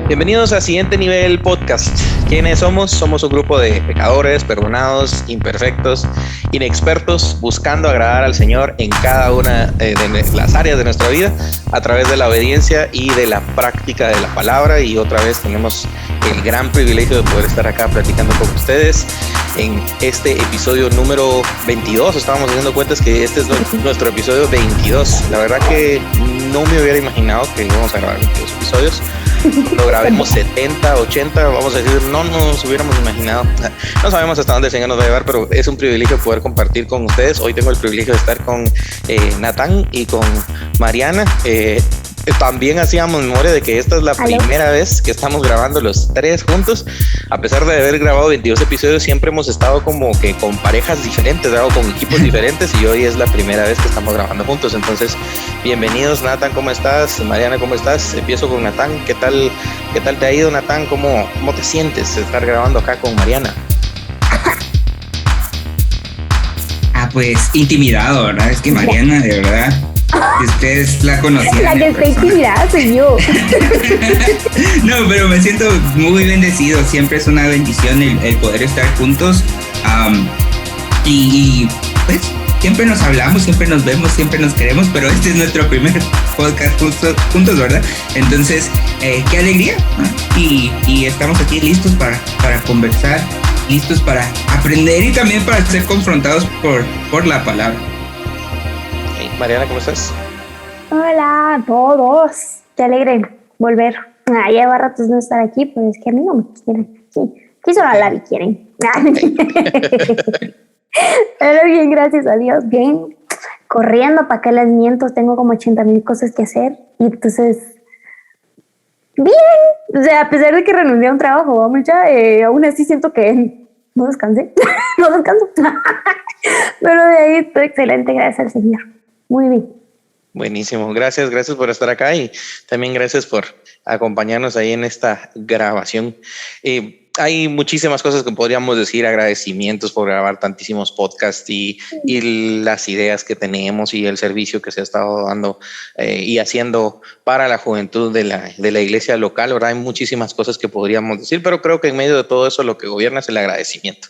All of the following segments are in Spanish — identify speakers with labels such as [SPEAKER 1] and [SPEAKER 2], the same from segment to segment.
[SPEAKER 1] Bienvenidos a Siguiente Nivel Podcast. ¿Quiénes somos? Somos un grupo de pecadores, perdonados, imperfectos, inexpertos, buscando agradar al Señor en cada una de las áreas de nuestra vida a través de la obediencia y de la práctica de la palabra. Y otra vez tenemos el gran privilegio de poder estar acá platicando con ustedes en este episodio número 22. Estábamos haciendo cuentas que este es nuestro episodio 22. La verdad que no me hubiera imaginado que íbamos a grabar 22 episodios. Lo grabemos 70, 80, vamos a decir, no nos hubiéramos imaginado. No sabemos hasta dónde el Señor nos va a llevar, pero es un privilegio poder compartir con ustedes. Hoy tengo el privilegio de estar con Natán y con Mariana. También hacíamos memoria de que esta es la primera vez que estamos grabando los tres juntos. A pesar de haber grabado 22 episodios, siempre hemos estado como que con parejas diferentes, ¿verdad? O con equipos diferentes, y hoy es la primera vez que estamos grabando juntos. Entonces, bienvenidos. Natán, ¿cómo estás? Mariana, ¿cómo estás? Empiezo con Natán. ¿Qué tal te ha ido, Natán? ¿Cómo te sientes de estar grabando acá con Mariana?
[SPEAKER 2] Pues intimidado, ¿verdad? Es que Mariana, de verdad, ustedes la conocían.
[SPEAKER 3] La que está intimidada soy yo.
[SPEAKER 2] No, pero me siento muy bendecido. Siempre es una bendición el poder estar juntos. Y pues siempre nos hablamos, siempre nos vemos, siempre nos queremos, pero este es nuestro primer podcast juntos, ¿verdad? Entonces, qué alegría, ¿no? Y estamos aquí listos para conversar, listos para aprender y también para ser confrontados por la palabra.
[SPEAKER 1] Hey, Mariana, ¿cómo estás?
[SPEAKER 3] Hola a todos. Qué alegre volver. Lleva ratos no estar aquí, pero es que a mí no me quieren aquí. Aquí solo a Lavi quieren. Pero bien, gracias a Dios, bien. Corriendo, ¿para qué les miento? Tengo como 80,000 cosas que hacer. Y entonces, bien. O sea, a pesar de que renuncié a un trabajo, vamos ya, aún así siento que no descansé. No descanso. Pero de ahí estoy excelente, gracias al Señor. Muy bien.
[SPEAKER 1] Buenísimo, gracias por estar acá y también gracias por acompañarnos ahí en esta grabación. Hay muchísimas cosas que podríamos decir, agradecimientos por grabar tantísimos podcasts y las ideas que tenemos y el servicio que se ha estado dando y haciendo para la juventud de la iglesia local, ¿verdad? Hay muchísimas cosas que podríamos decir, pero creo que en medio de todo eso lo que gobierna es el agradecimiento.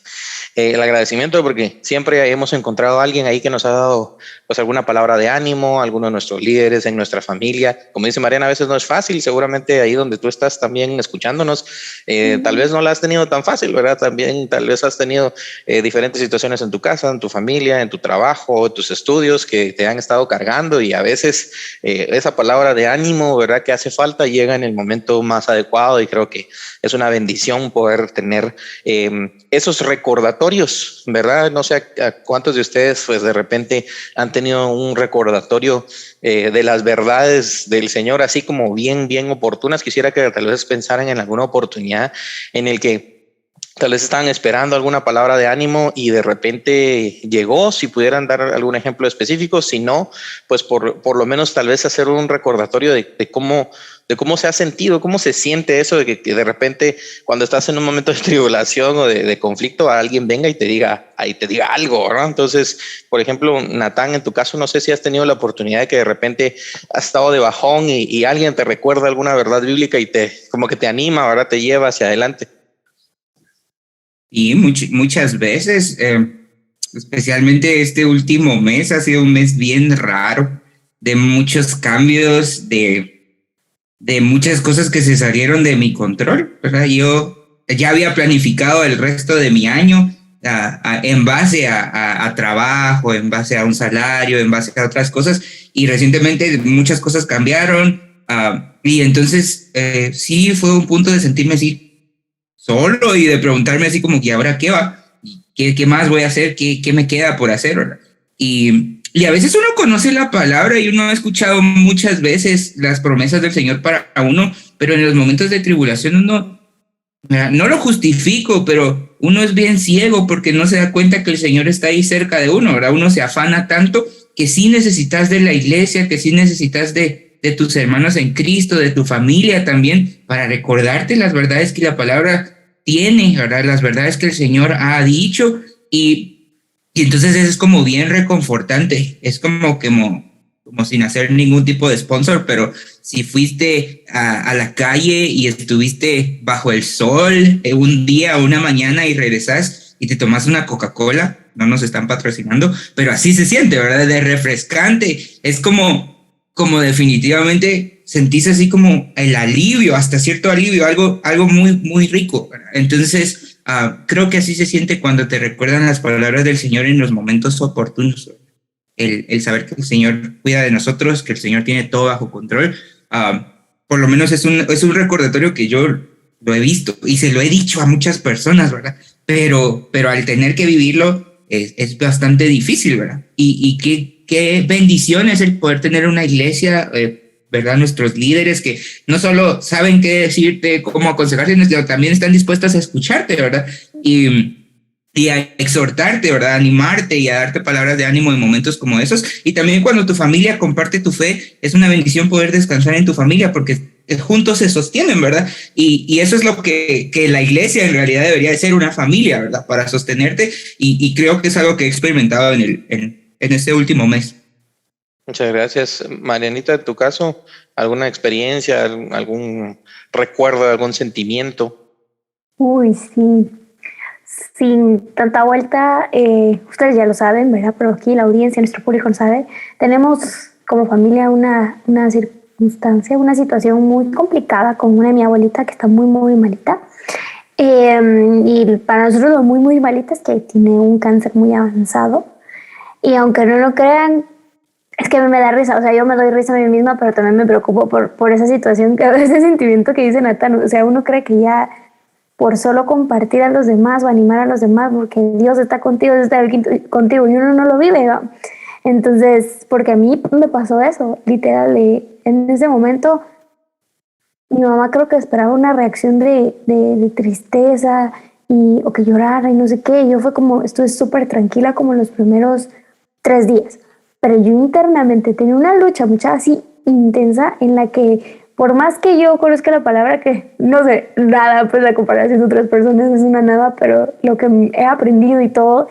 [SPEAKER 1] El agradecimiento porque siempre hemos encontrado a alguien ahí que nos ha dado pues alguna palabra de ánimo, alguno de nuestros líderes en nuestra familia. Como dice Mariana, a veces no es fácil, seguramente ahí donde tú estás también escuchándonos, tal vez no la has tenido tan fácil, ¿verdad? También tal vez has tenido diferentes situaciones en tu casa, en tu familia, en tu trabajo, en tus estudios que te han estado cargando y a veces esa palabra de ánimo, ¿verdad? Que hace falta llega en el momento más adecuado y creo que es una bendición poder tener esos recordatorios, ¿verdad? No sé a cuántos de ustedes pues de repente han tenido un recordatorio de las verdades del Señor así como bien oportunas. Quisiera que tal vez pensaran en alguna oportunidad en el que tal vez estaban esperando alguna palabra de ánimo y de repente llegó. Si pudieran dar algún ejemplo específico, si no, pues por lo menos tal vez hacer un recordatorio de cómo se ha sentido, cómo se siente eso de que de repente cuando estás en un momento de tribulación o de conflicto alguien venga y te diga algo, ¿no? Entonces, por ejemplo, Natán, en tu caso, no sé si has tenido la oportunidad de que de repente has estado de bajón y alguien te recuerda alguna verdad bíblica y como que te anima, ¿verdad? Te lleva hacia adelante.
[SPEAKER 2] Y muchas veces, especialmente este último mes, ha sido un mes bien raro, de muchos cambios, de muchas cosas que se salieron de mi control, ¿verdad? Yo ya había planificado el resto de mi año en base a trabajo, en base a un salario, en base a otras cosas, y recientemente muchas cosas cambiaron, y entonces sí fue un punto de sentirme así solo y de preguntarme así como que ahora qué va, qué más voy a hacer, qué me queda por hacer, ¿verdad? Y a veces uno conoce la palabra y uno ha escuchado muchas veces las promesas del Señor para uno, pero en los momentos de tribulación uno, no lo justifico, pero uno es bien ciego porque no se da cuenta que el Señor está ahí cerca de uno, ¿verdad? Uno se afana tanto que sí necesitas de la iglesia, que sí necesitas de tus hermanos en Cristo, de tu familia también, para recordarte las verdades que la palabra tiene, ¿verdad? Las verdades que el Señor ha dicho y entonces eso es como bien reconfortante, es como como sin hacer ningún tipo de sponsor, pero si fuiste a la calle y estuviste bajo el sol un día o una mañana y regresas y te tomas una Coca-Cola, no nos están patrocinando, pero así se siente, ¿verdad? De refrescante. Es como definitivamente sentís así como el alivio, hasta cierto alivio, algo muy, muy rico, ¿verdad? Entonces, creo que así se siente cuando te recuerdan las palabras del Señor en los momentos oportunos, ¿verdad? El saber que el Señor cuida de nosotros, que el Señor tiene todo bajo control. Por lo menos es un recordatorio que yo lo he visto y se lo he dicho a muchas personas, ¿verdad? Pero al tener que vivirlo es bastante difícil, ¿verdad? Y qué bendición es el poder tener una iglesia, ¿verdad? Nuestros líderes que no solo saben qué decirte, cómo aconsejarte, sino también están dispuestas a escucharte, ¿verdad? Y a exhortarte, ¿verdad? A animarte y a darte palabras de ánimo en momentos como esos. Y también cuando tu familia comparte tu fe, es una bendición poder descansar en tu familia porque juntos se sostienen, ¿verdad? Y eso es lo que la iglesia en realidad debería de ser, una familia, ¿verdad? Para sostenerte, y creo que es algo que he experimentado en este último mes.
[SPEAKER 1] Muchas gracias. Marianita, en tu caso, ¿alguna experiencia, algún recuerdo, algún sentimiento?
[SPEAKER 3] Uy, sí. Sin tanta vuelta, ustedes ya lo saben, ¿verdad? Pero aquí la audiencia, nuestro público lo sabe. Tenemos como familia una circunstancia, una situación muy complicada con una de mi abuelita que está muy, muy malita. Y para nosotros lo muy, muy malita es que tiene un cáncer muy avanzado. Y aunque no lo crean, es que a mí me da risa, o sea, yo me doy risa a mí misma, pero también me preocupo por esa situación, ese sentimiento que dice Nathan. O sea, uno cree que ya por solo compartir a los demás o animar a los demás, porque Dios está contigo, Dios está contigo, y uno no lo vive, ¿no? Entonces, porque a mí me pasó eso, literal, en ese momento, mi mamá creo que esperaba una reacción de tristeza o que llorara y no sé qué, y yo fue como, estuve súper tranquila como los primeros 3 días, pero yo internamente tenía una lucha mucha así intensa en la que por más que yo conozca la palabra, que no sé nada, pues la comparación de otras personas es una nada, pero lo que he aprendido y todo,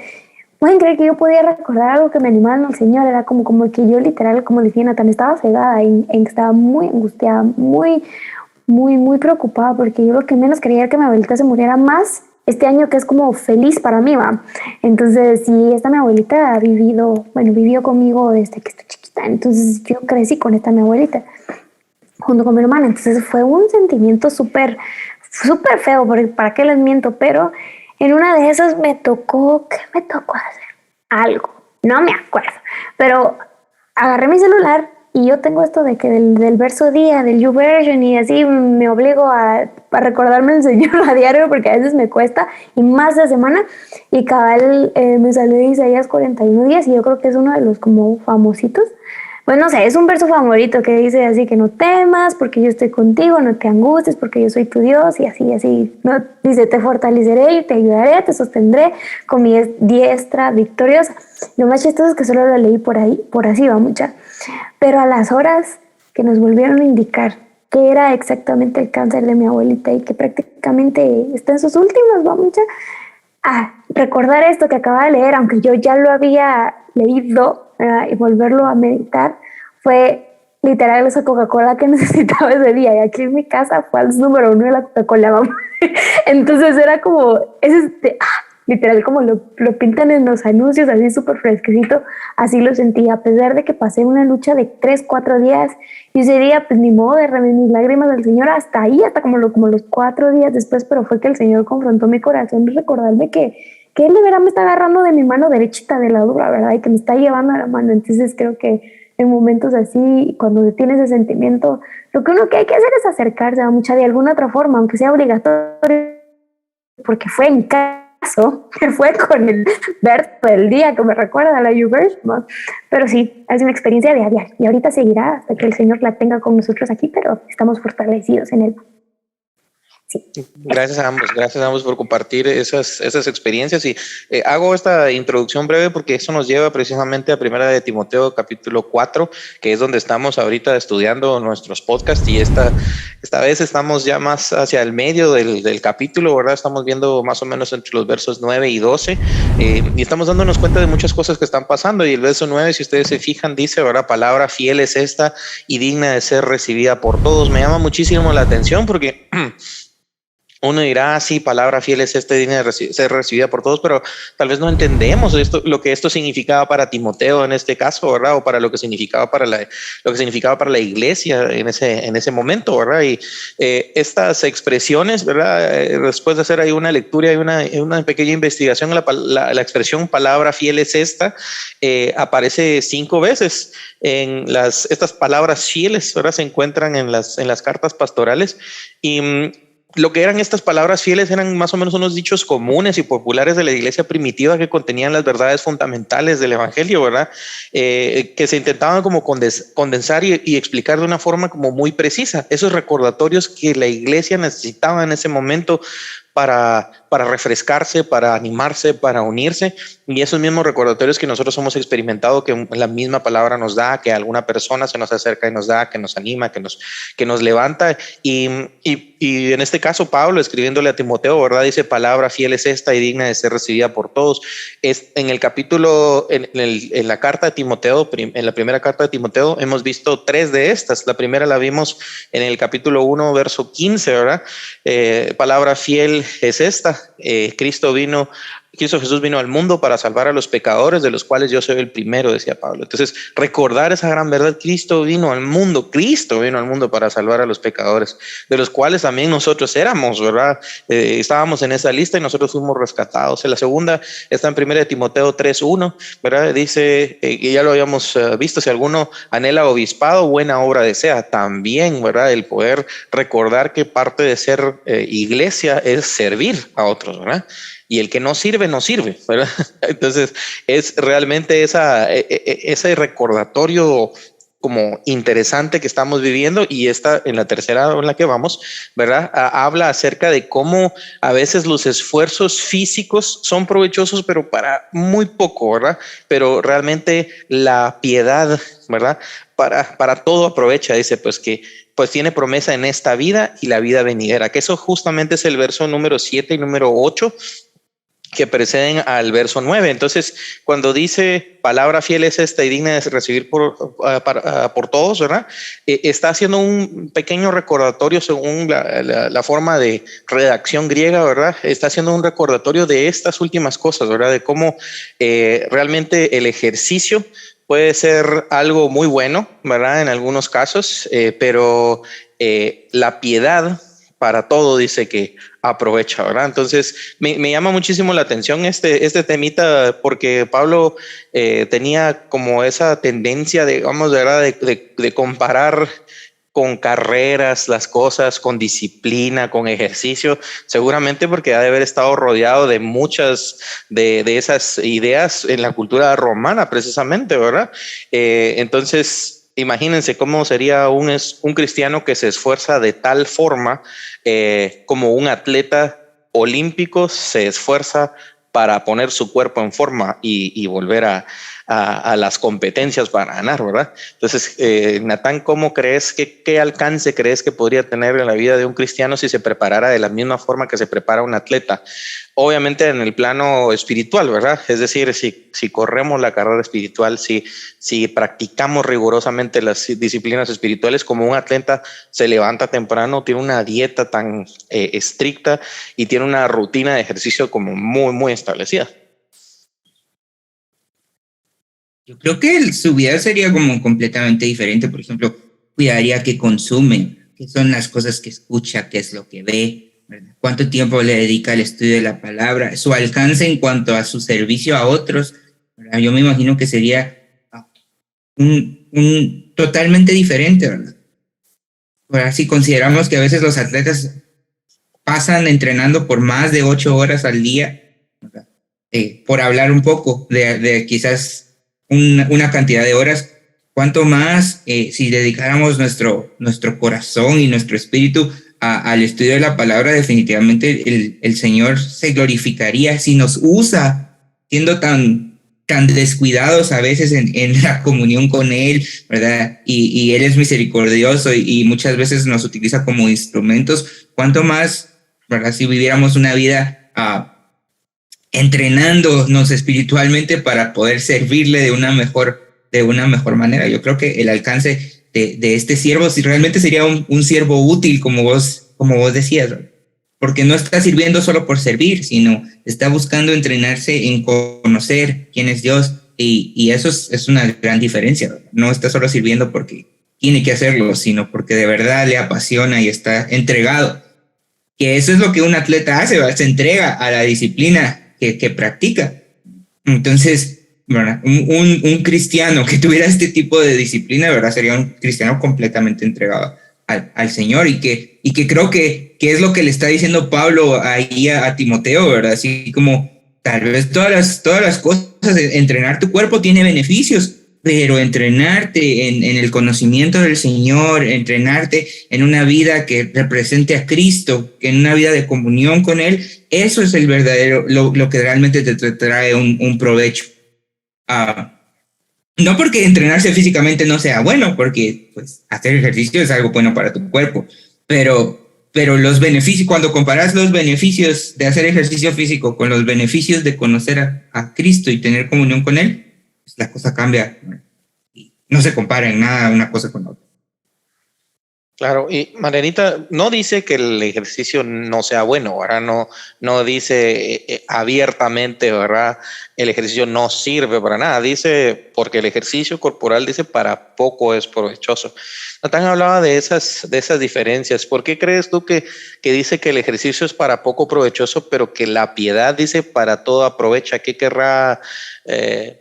[SPEAKER 3] pueden creer que yo podía recordar algo que me animaba al Señor. Era como que yo literal, como decía Nathan, estaba cegada en que estaba muy angustiada, muy, muy, muy preocupada, porque yo lo que menos quería era que mi abuelita se muriera más este año, que es como feliz para mí, ¿va? Entonces, sí, esta mi abuelita vivió conmigo desde que estoy chiquita, entonces yo crecí con esta mi abuelita junto con mi hermana. Entonces fue un sentimiento súper, súper feo, porque para qué les miento, pero en una de esas ¿qué me tocó hacer? Algo, no me acuerdo, pero agarré mi celular y yo tengo esto de que del verso día, del YouVersion, y así me obligo a recordarme el Señor a diario, porque a veces me cuesta, y más de semana, y cabal me salió de Isaías 41 días, y yo creo que es uno de los como famositos. Pues no sé, es un verso favorito que dice así que no temas porque yo estoy contigo, no te angusties porque yo soy tu Dios, y así, ¿no? Dice, te fortaleceré y te ayudaré, te sostendré con mi diestra victoriosa. Lo más chistoso es que solo lo leí por así va mucha. Pero a las horas que nos volvieron a indicar que era exactamente el cáncer de mi abuelita y que prácticamente está en sus últimas, va mucha. Recordar esto que acaba de leer, aunque yo ya lo había leído, y volverlo a meditar, fue literal esa Coca-Cola que necesitaba ese día. Y aquí en mi casa fue al número 1 de la Coca-Cola, vamos. Entonces era como, literal como lo pintan en los anuncios, así súper fresquecito. Así lo sentí, a pesar de que pasé una lucha de 3-4 días, y ese día pues ni modo de remediar mis lágrimas del Señor hasta ahí, hasta como los 4 días después. Pero fue que el Señor confrontó mi corazón y recordarme que Él de verdad me está agarrando de mi mano derechita de la dura, ¿verdad? Y que me está llevando a la mano. Entonces creo que en momentos así, cuando tienes ese sentimiento, lo que uno que hay que hacer es acercarse a mucha de alguna otra forma, aunque sea obligatorio, porque fue en caso, que fue con el verso del día que me recuerda a la YouVersion. Pero sí, es una experiencia diaria, y ahorita seguirá hasta que el Señor la tenga con nosotros aquí, pero estamos fortalecidos en Él.
[SPEAKER 1] Gracias a ambos por compartir esas experiencias y hago esta introducción breve porque eso nos lleva precisamente a Primera de Timoteo capítulo 4, que es donde estamos ahorita estudiando nuestros podcasts y esta vez estamos ya más hacia el medio del capítulo, ¿verdad? Estamos viendo más o menos entre los versos 9 y 12 y estamos dándonos cuenta de muchas cosas que están pasando y el verso 9, si ustedes se fijan, dice, ¿verdad? Palabra fiel es esta y digna de ser recibida por todos. Me llama muchísimo la atención porque uno dirá, sí, palabra fiel es esta, digna de ser recibida por todos, pero tal vez no entendemos lo que esto significaba para Timoteo en este caso, ¿verdad? O para lo que significaba para la iglesia en ese momento, ¿verdad? Y estas expresiones, ¿verdad? Después de hacer ahí una lectura y una pequeña investigación, la expresión palabra fiel es esta, aparece 5 veces en estas palabras fieles, ¿verdad? Se encuentran en las cartas pastorales y lo que eran estas palabras fieles eran más o menos unos dichos comunes y populares de la iglesia primitiva que contenían las verdades fundamentales del evangelio, ¿verdad? Que se intentaban como condensar y explicar de una forma como muy precisa. Esos recordatorios que la iglesia necesitaba en ese momento para refrescarse, para animarse, para unirse, y esos mismos recordatorios que nosotros hemos experimentado, que la misma palabra nos da, que alguna persona se nos acerca y nos da, que nos anima, que nos levanta, y en este caso Pablo escribiéndole a Timoteo, ¿verdad? Dice, palabra fiel es esta y digna de ser recibida por todos. En el capítulo, en la carta de Timoteo, en la primera carta de Timoteo, hemos visto 3 de estas. La primera la vimos en el capítulo 1, verso 15, ¿verdad? Palabra fiel es esta, Cristo Jesús vino al mundo para salvar a los pecadores, de los cuales yo soy el primero, decía Pablo. Entonces, recordar esa gran verdad, Cristo vino al mundo para salvar a los pecadores, de los cuales también nosotros éramos, ¿verdad? Estábamos en esa lista y nosotros fuimos rescatados. La segunda está en 1 Timoteo 3:1, ¿verdad? Dice, y ya lo habíamos visto, si alguno anhela obispado, buena obra desea. También, ¿verdad? El poder recordar que parte de ser iglesia es servir a otros, ¿verdad? Y el que no sirve, ¿verdad? Entonces, es realmente ese recordatorio como interesante que estamos viviendo, y esta en la tercera en la que vamos, ¿verdad? Habla acerca de cómo a veces los esfuerzos físicos son provechosos, pero para muy poco, ¿verdad? Pero realmente la piedad, ¿verdad? Para todo aprovecha, dice, pues tiene promesa en esta vida y la vida venidera, que eso justamente es el verso número 7 y número 8 que preceden al verso 9. Entonces, cuando dice palabra fiel es esta y digna de recibir por todos, ¿verdad? Está haciendo un pequeño recordatorio según la forma de redacción griega, ¿verdad? Está haciendo un recordatorio de estas últimas cosas, ¿verdad? De cómo realmente el ejercicio puede ser algo muy bueno, ¿verdad? En algunos casos, pero la piedad para todo dice que aprovecha, ¿verdad? Entonces me llama muchísimo la atención este temita, porque Pablo tenía como esa tendencia de comparar con carreras las cosas, con disciplina, con ejercicio, seguramente porque ha de haber estado rodeado de muchas de esas ideas en la cultura romana precisamente, ¿verdad? Entonces, imagínense cómo sería un cristiano que se esfuerza de tal forma como un atleta olímpico se esfuerza para poner su cuerpo en forma y volver a las competencias para ganar, ¿verdad? Entonces, Natán, ¿cómo crees qué alcance crees que podría tener en la vida de un cristiano si se preparara de la misma forma que se prepara un atleta? Obviamente en el plano espiritual, ¿verdad? Es decir, si corremos la carrera espiritual, si practicamos rigurosamente las disciplinas espirituales, como un atleta se levanta temprano, tiene una dieta tan estricta y tiene una rutina de ejercicio como muy, muy establecida.
[SPEAKER 2] Yo creo que su vida sería como completamente diferente. Por ejemplo, cuidaría qué consume, qué son las cosas que escucha, qué es lo que ve, ¿verdad? Cuánto tiempo le dedica al estudio de la palabra, su alcance en cuanto a su servicio a otros, ¿verdad? Yo me imagino que sería un totalmente diferente, ¿verdad? Ahora, si consideramos que a veces los atletas pasan entrenando por más de 8 horas al día, ¿verdad? Por hablar un poco de quizás una cantidad de horas, cuánto más si dedicáramos nuestro corazón y nuestro espíritu al estudio de la palabra, definitivamente el Señor se glorificaría si nos usa siendo tan descuidados a veces en la comunión con Él, ¿verdad? Y Él es misericordioso y muchas veces nos utiliza como instrumentos. ¿Cuánto más, ¿verdad? Si viviéramos una vida entrenándonos espiritualmente para poder servirle de una mejor manera. Yo creo que el alcance de este siervo si realmente sería un siervo útil, como vos decías, porque no está sirviendo solo por servir, sino está buscando entrenarse en conocer quién es Dios, y eso es una gran diferencia. No está solo sirviendo porque tiene que hacerlo, sino porque de verdad le apasiona y está entregado. Que eso es lo que un atleta hace, ¿verdad? Se entrega a la disciplina que practica. Entonces, ¿verdad? Un cristiano que tuviera este tipo de disciplina, ¿verdad? Sería un cristiano completamente entregado al Señor, y que creo que es lo que le está diciendo Pablo ahí a Timoteo, ¿verdad? Así como tal vez todas las cosas, entrenar tu cuerpo tiene beneficios, pero entrenarte en el conocimiento del Señor, entrenarte en una vida que represente a Cristo, en una vida de comunión con Él, eso es el verdadero, lo que realmente te trae un provecho. No porque entrenarse físicamente no sea bueno, porque pues hacer ejercicio es algo bueno para tu cuerpo, pero los beneficios, cuando comparas los beneficios de hacer ejercicio físico con los beneficios de conocer a Cristo y tener comunión con Él, pues la cosa cambia. No se compara en nada una cosa con la otra.
[SPEAKER 1] Claro, y Marianita no dice que el ejercicio no sea bueno, ¿verdad? No dice abiertamente, ¿verdad? El ejercicio no sirve para nada. Dice, porque el ejercicio corporal, dice, para poco es provechoso. Natán hablaba de esas diferencias. ¿Por qué crees tú que dice que el ejercicio es para poco provechoso, pero que la piedad, dice, para todo aprovecha? ¿Qué querrá?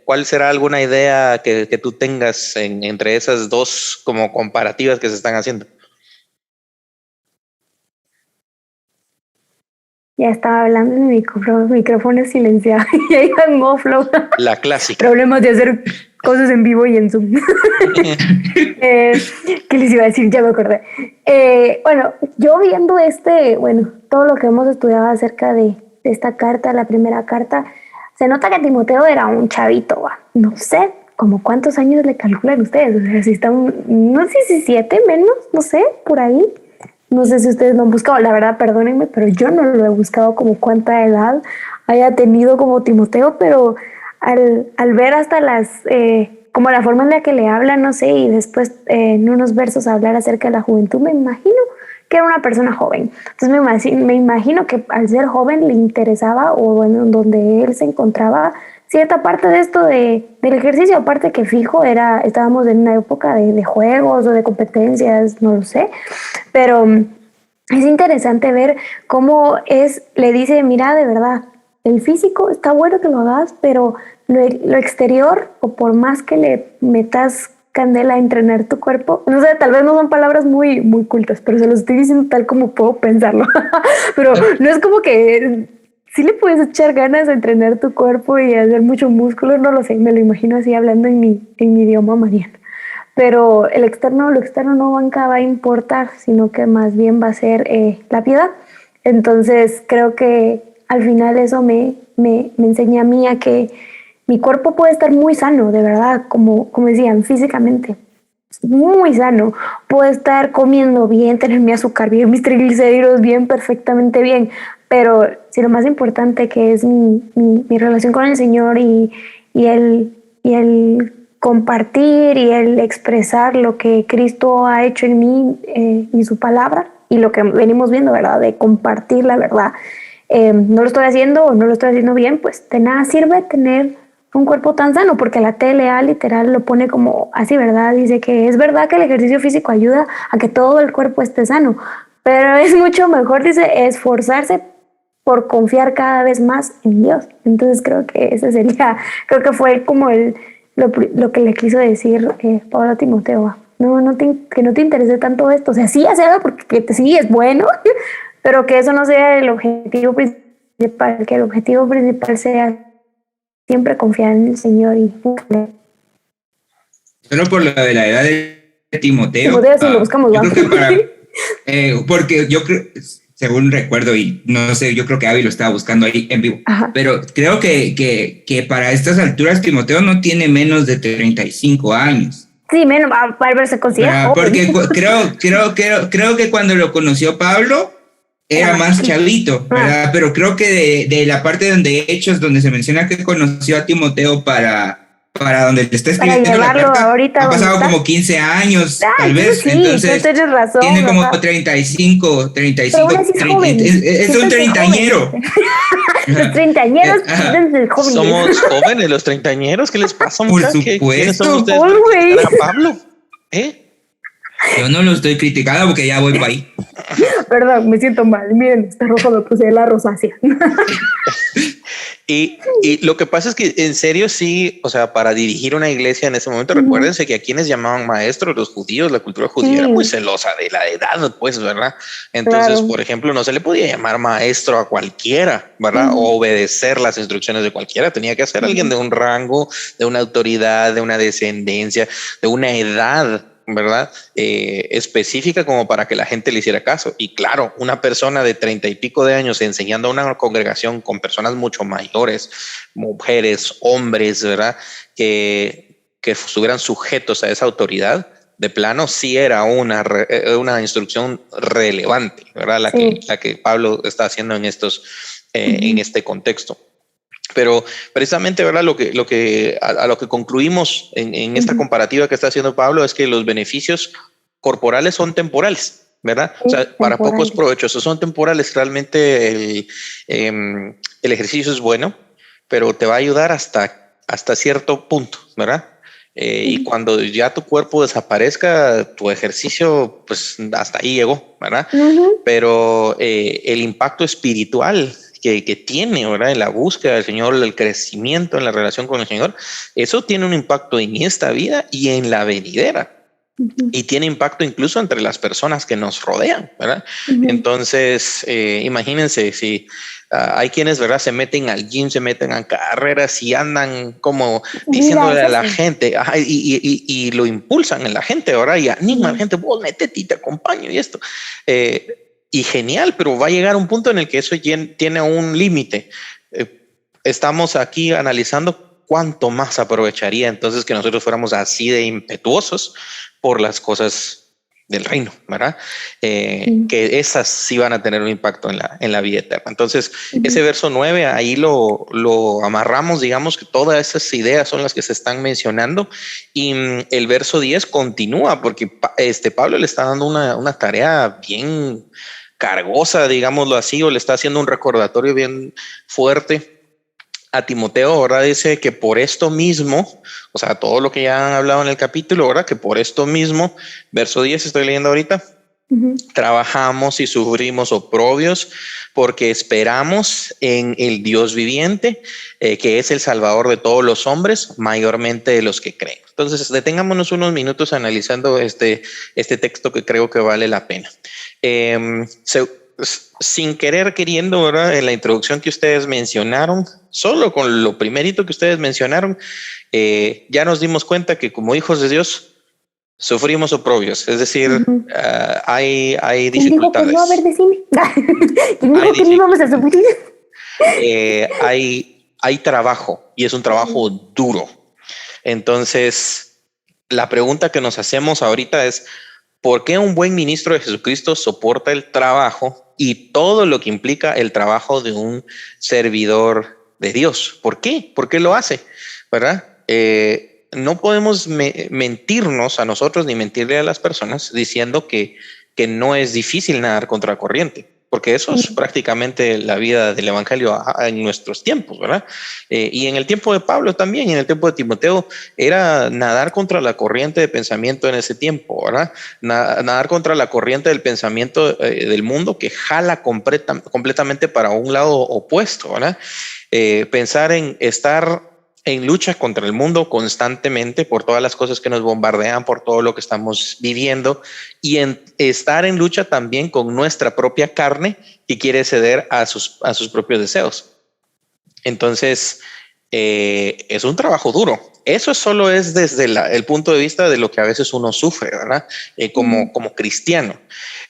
[SPEAKER 1] ¿Cuál será alguna idea que tú tengas entre esas dos como comparativas que se están haciendo?
[SPEAKER 3] Ya estaba hablando en mi micrófono silenciado y ahí en offload.
[SPEAKER 1] La clásica.
[SPEAKER 3] Problemas de hacer cosas en vivo y en Zoom. ¿Qué les iba a decir? Ya me acordé. Bueno, yo viendo todo lo que hemos estudiado acerca de esta carta, la primera carta, se nota que Timoteo era un chavito, ¿va? No sé, como cuántos años le calculan ustedes. O sea, si está no sé si 7 menos, no sé, por ahí. No sé si ustedes lo han buscado, la verdad, perdónenme, pero yo no lo he buscado como cuánta edad haya tenido como Timoteo, pero al ver hasta como la forma en la que le habla, no sé, y después en unos versos hablar acerca de la juventud, me imagino que era una persona joven. Entonces me imagino que al ser joven le interesaba, o bueno, donde él se encontraba, cierta parte de esto del ejercicio, aparte que fijo, estábamos en una época de juegos o de competencias, no lo sé, pero es interesante ver cómo le dice, mira, de verdad, el físico está bueno que lo hagas, pero lo exterior, o por más que le metas candela a entrenar tu cuerpo, no sé, tal vez no son palabras muy, muy cultas, pero se los estoy diciendo tal como puedo pensarlo, pero no es como que sí le puedes echar ganas a entrenar tu cuerpo y hacer mucho músculo, no lo sé, me lo imagino así hablando en mi idioma mariano. Pero lo externo no va a importar, sino que más bien va a ser la piedad. Entonces creo que al final eso me enseña a mí a que mi cuerpo puede estar muy sano, de verdad, como decían, físicamente. Muy sano. Puedo estar comiendo bien, tener mi azúcar bien, mis triglicéridos bien, perfectamente bien. Pero si lo más importante que es mi relación con el Señor y el compartir y el expresar lo que Cristo ha hecho en mí y su palabra, y lo que venimos viendo, ¿verdad? De compartir la verdad. No lo estoy haciendo o no lo estoy haciendo bien, pues de nada sirve tener un cuerpo tan sano, porque la TLA literal lo pone como así, ¿verdad? Dice que es verdad que el ejercicio físico ayuda a que todo el cuerpo esté sano, pero es mucho mejor, dice, esforzarse por confiar cada vez más en Dios. Entonces creo que creo que fue como lo que le quiso decir Pablo a Timoteo. Que no te interese tanto esto, o sea, sí, hazlo porque sí es bueno, pero que eso no sea el objetivo principal, que el objetivo principal sea siempre confiar en el Señor y
[SPEAKER 2] Solo por lo de la edad de Timoteo.
[SPEAKER 3] Timoteo, si lo buscamos,
[SPEAKER 2] Yo creo que Porque yo creo, según recuerdo, y no sé, yo creo que Abby lo estaba buscando ahí en vivo,
[SPEAKER 3] Ajá.
[SPEAKER 2] pero creo que para estas alturas Timoteo no tiene menos de 35 años.
[SPEAKER 3] Sí, menos, Álvaro se considera
[SPEAKER 2] ¿Verdad?
[SPEAKER 3] joven.
[SPEAKER 2] Porque creo que cuando lo conoció Pablo era más chavito, ¿verdad? Pero creo que de la parte donde Hechos, donde se menciona que conoció a Timoteo para donde le está
[SPEAKER 3] Para
[SPEAKER 2] escribiendo la
[SPEAKER 3] llevarlo
[SPEAKER 2] carta,
[SPEAKER 3] ahorita
[SPEAKER 2] han
[SPEAKER 3] donde
[SPEAKER 2] pasado
[SPEAKER 3] está.
[SPEAKER 2] como 15 años, tal
[SPEAKER 3] Entonces
[SPEAKER 2] vez.
[SPEAKER 3] sí,
[SPEAKER 2] Entonces,
[SPEAKER 3] tú tienes razón.
[SPEAKER 2] tiene como
[SPEAKER 3] Ajá.
[SPEAKER 2] 35,
[SPEAKER 3] Pero aún así es joven.
[SPEAKER 2] es un treintañero.
[SPEAKER 3] Los treintañeros
[SPEAKER 2] Ajá.
[SPEAKER 3] son jóvenes.
[SPEAKER 1] Somos jóvenes, los treintañeros. ¿Qué les pasa,
[SPEAKER 2] Por
[SPEAKER 1] muchachos? ¿Quiénes son
[SPEAKER 2] supuesto.
[SPEAKER 1] ustedes para criticar a Pablo?
[SPEAKER 2] Yo no lo estoy criticando porque ya voy para ahí.
[SPEAKER 3] Perdón, me siento mal. Miren, este rojo me puse de la rosácea.
[SPEAKER 1] Y lo que pasa es que en serio sí, o sea, para dirigir una iglesia en ese momento, recuérdense que a quienes llamaban maestros, los judíos, la cultura judía era muy celosa de la edad, pues, ¿verdad? Entonces, por ejemplo, no se le podía llamar maestro a cualquiera, ¿verdad? O obedecer las instrucciones de cualquiera, tenía que ser alguien de un rango, de una autoridad, de una descendencia, de una edad, ¿verdad? Específica como para que la gente le hiciera caso. Y claro, una persona de 30 y pico de años enseñando a una congregación con personas mucho mayores, mujeres, hombres, ¿verdad? Que estuvieran sujetos a esa autoridad, de plano sí era una instrucción relevante, ¿verdad? La que Pablo está haciendo en en este contexto. Pero precisamente, ¿verdad? A lo que concluimos en esta comparativa que está haciendo Pablo es que los beneficios corporales son temporales, ¿verdad? O sea, para pocos provechosos son temporales. Realmente el ejercicio es bueno, pero te va a ayudar hasta cierto punto, ¿verdad? Y cuando ya tu cuerpo desaparezca, tu ejercicio, pues hasta ahí llegó, ¿verdad? Pero el impacto espiritual que tiene, ¿verdad? En la búsqueda del Señor, el crecimiento en la relación con el Señor, eso tiene un impacto en esta vida y en la venidera. Y tiene impacto incluso entre las personas que nos rodean, ¿verdad? Entonces, imagínense si hay quienes, ¿verdad? Se meten al gym, se meten a carreras y andan como diciéndole a la gente y lo impulsan en la gente, ¿verdad? Y anima a la gente, vos métete y te acompaño y esto. Y genial, pero va a llegar un punto en el que eso tiene un límite. Estamos aquí analizando cuánto más aprovecharía entonces que nosotros fuéramos así de impetuosos por las cosas del reino, ¿verdad? Que esas sí van a tener un impacto en la vida eterna. Entonces, ese verso 9, ahí lo amarramos, digamos que todas esas ideas son las que se están mencionando, y el verso 10 continúa porque Pablo le está dando una tarea bien cargosa, digámoslo así, o le está haciendo un recordatorio bien fuerte a Timoteo, ¿verdad? Dice que por esto mismo, o sea, todo lo que ya han hablado en el capítulo, ¿verdad? Que por esto mismo, verso 10 estoy leyendo ahorita, trabajamos y sufrimos oprobios porque esperamos en el Dios viviente, que es el Salvador de todos los hombres, mayormente de los que creen. Entonces, detengámonos unos minutos analizando este texto que creo que vale la pena. Sin querer queriendo, ¿verdad? En la introducción que ustedes mencionaron, solo con lo primerito que ustedes mencionaron, ya nos dimos cuenta que como hijos de Dios sufrimos oprobios, es decir, hay dificultades.
[SPEAKER 3] No, a ver, decime. ¿Quién dijo que no íbamos a sufrir?
[SPEAKER 1] Hay trabajo y es un trabajo duro. Entonces, la pregunta que nos hacemos ahorita es, ¿por qué un buen ministro de Jesucristo soporta el trabajo y todo lo que implica el trabajo de un servidor de Dios? ¿Por qué? ¿Por qué lo hace? ¿Verdad? No podemos mentirnos a nosotros ni mentirle a las personas diciendo que no es difícil nadar contra la corriente, porque eso es prácticamente la vida del evangelio en nuestros tiempos, ¿verdad? Y en el tiempo de Pablo también, y en el tiempo de Timoteo, era nadar contra la corriente de pensamiento en ese tiempo, ¿verdad? Nadar contra la corriente del pensamiento del mundo que jala completamente para un lado opuesto, ¿verdad? Pensar en estar en lucha contra el mundo constantemente por todas las cosas que nos bombardean, por todo lo que estamos viviendo, y estar en lucha también con nuestra propia carne que quiere ceder a sus propios deseos. Entonces, es un trabajo duro. eso solo es desde el punto de vista de lo que a veces uno sufre, ¿verdad? Como cristiano.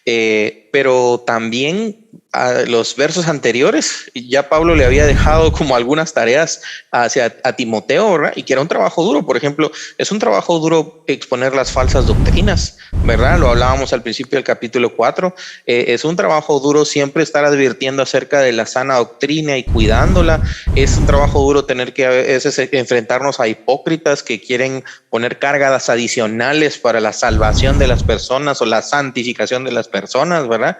[SPEAKER 1] Pero también a los versos anteriores, ya Pablo le había dejado como algunas tareas a Timoteo, ¿verdad? Y que era un trabajo duro. Por ejemplo, es un trabajo duro exponer las falsas doctrinas, ¿verdad? Lo hablábamos al principio del capítulo 4. Es un trabajo duro siempre estar advirtiendo acerca de la sana doctrina y cuidándola. Es un trabajo duro tener que a veces enfrentarnos a hipócritas que quieren poner cargas adicionales para la salvación de las personas o la santificación de las personas, ¿verdad?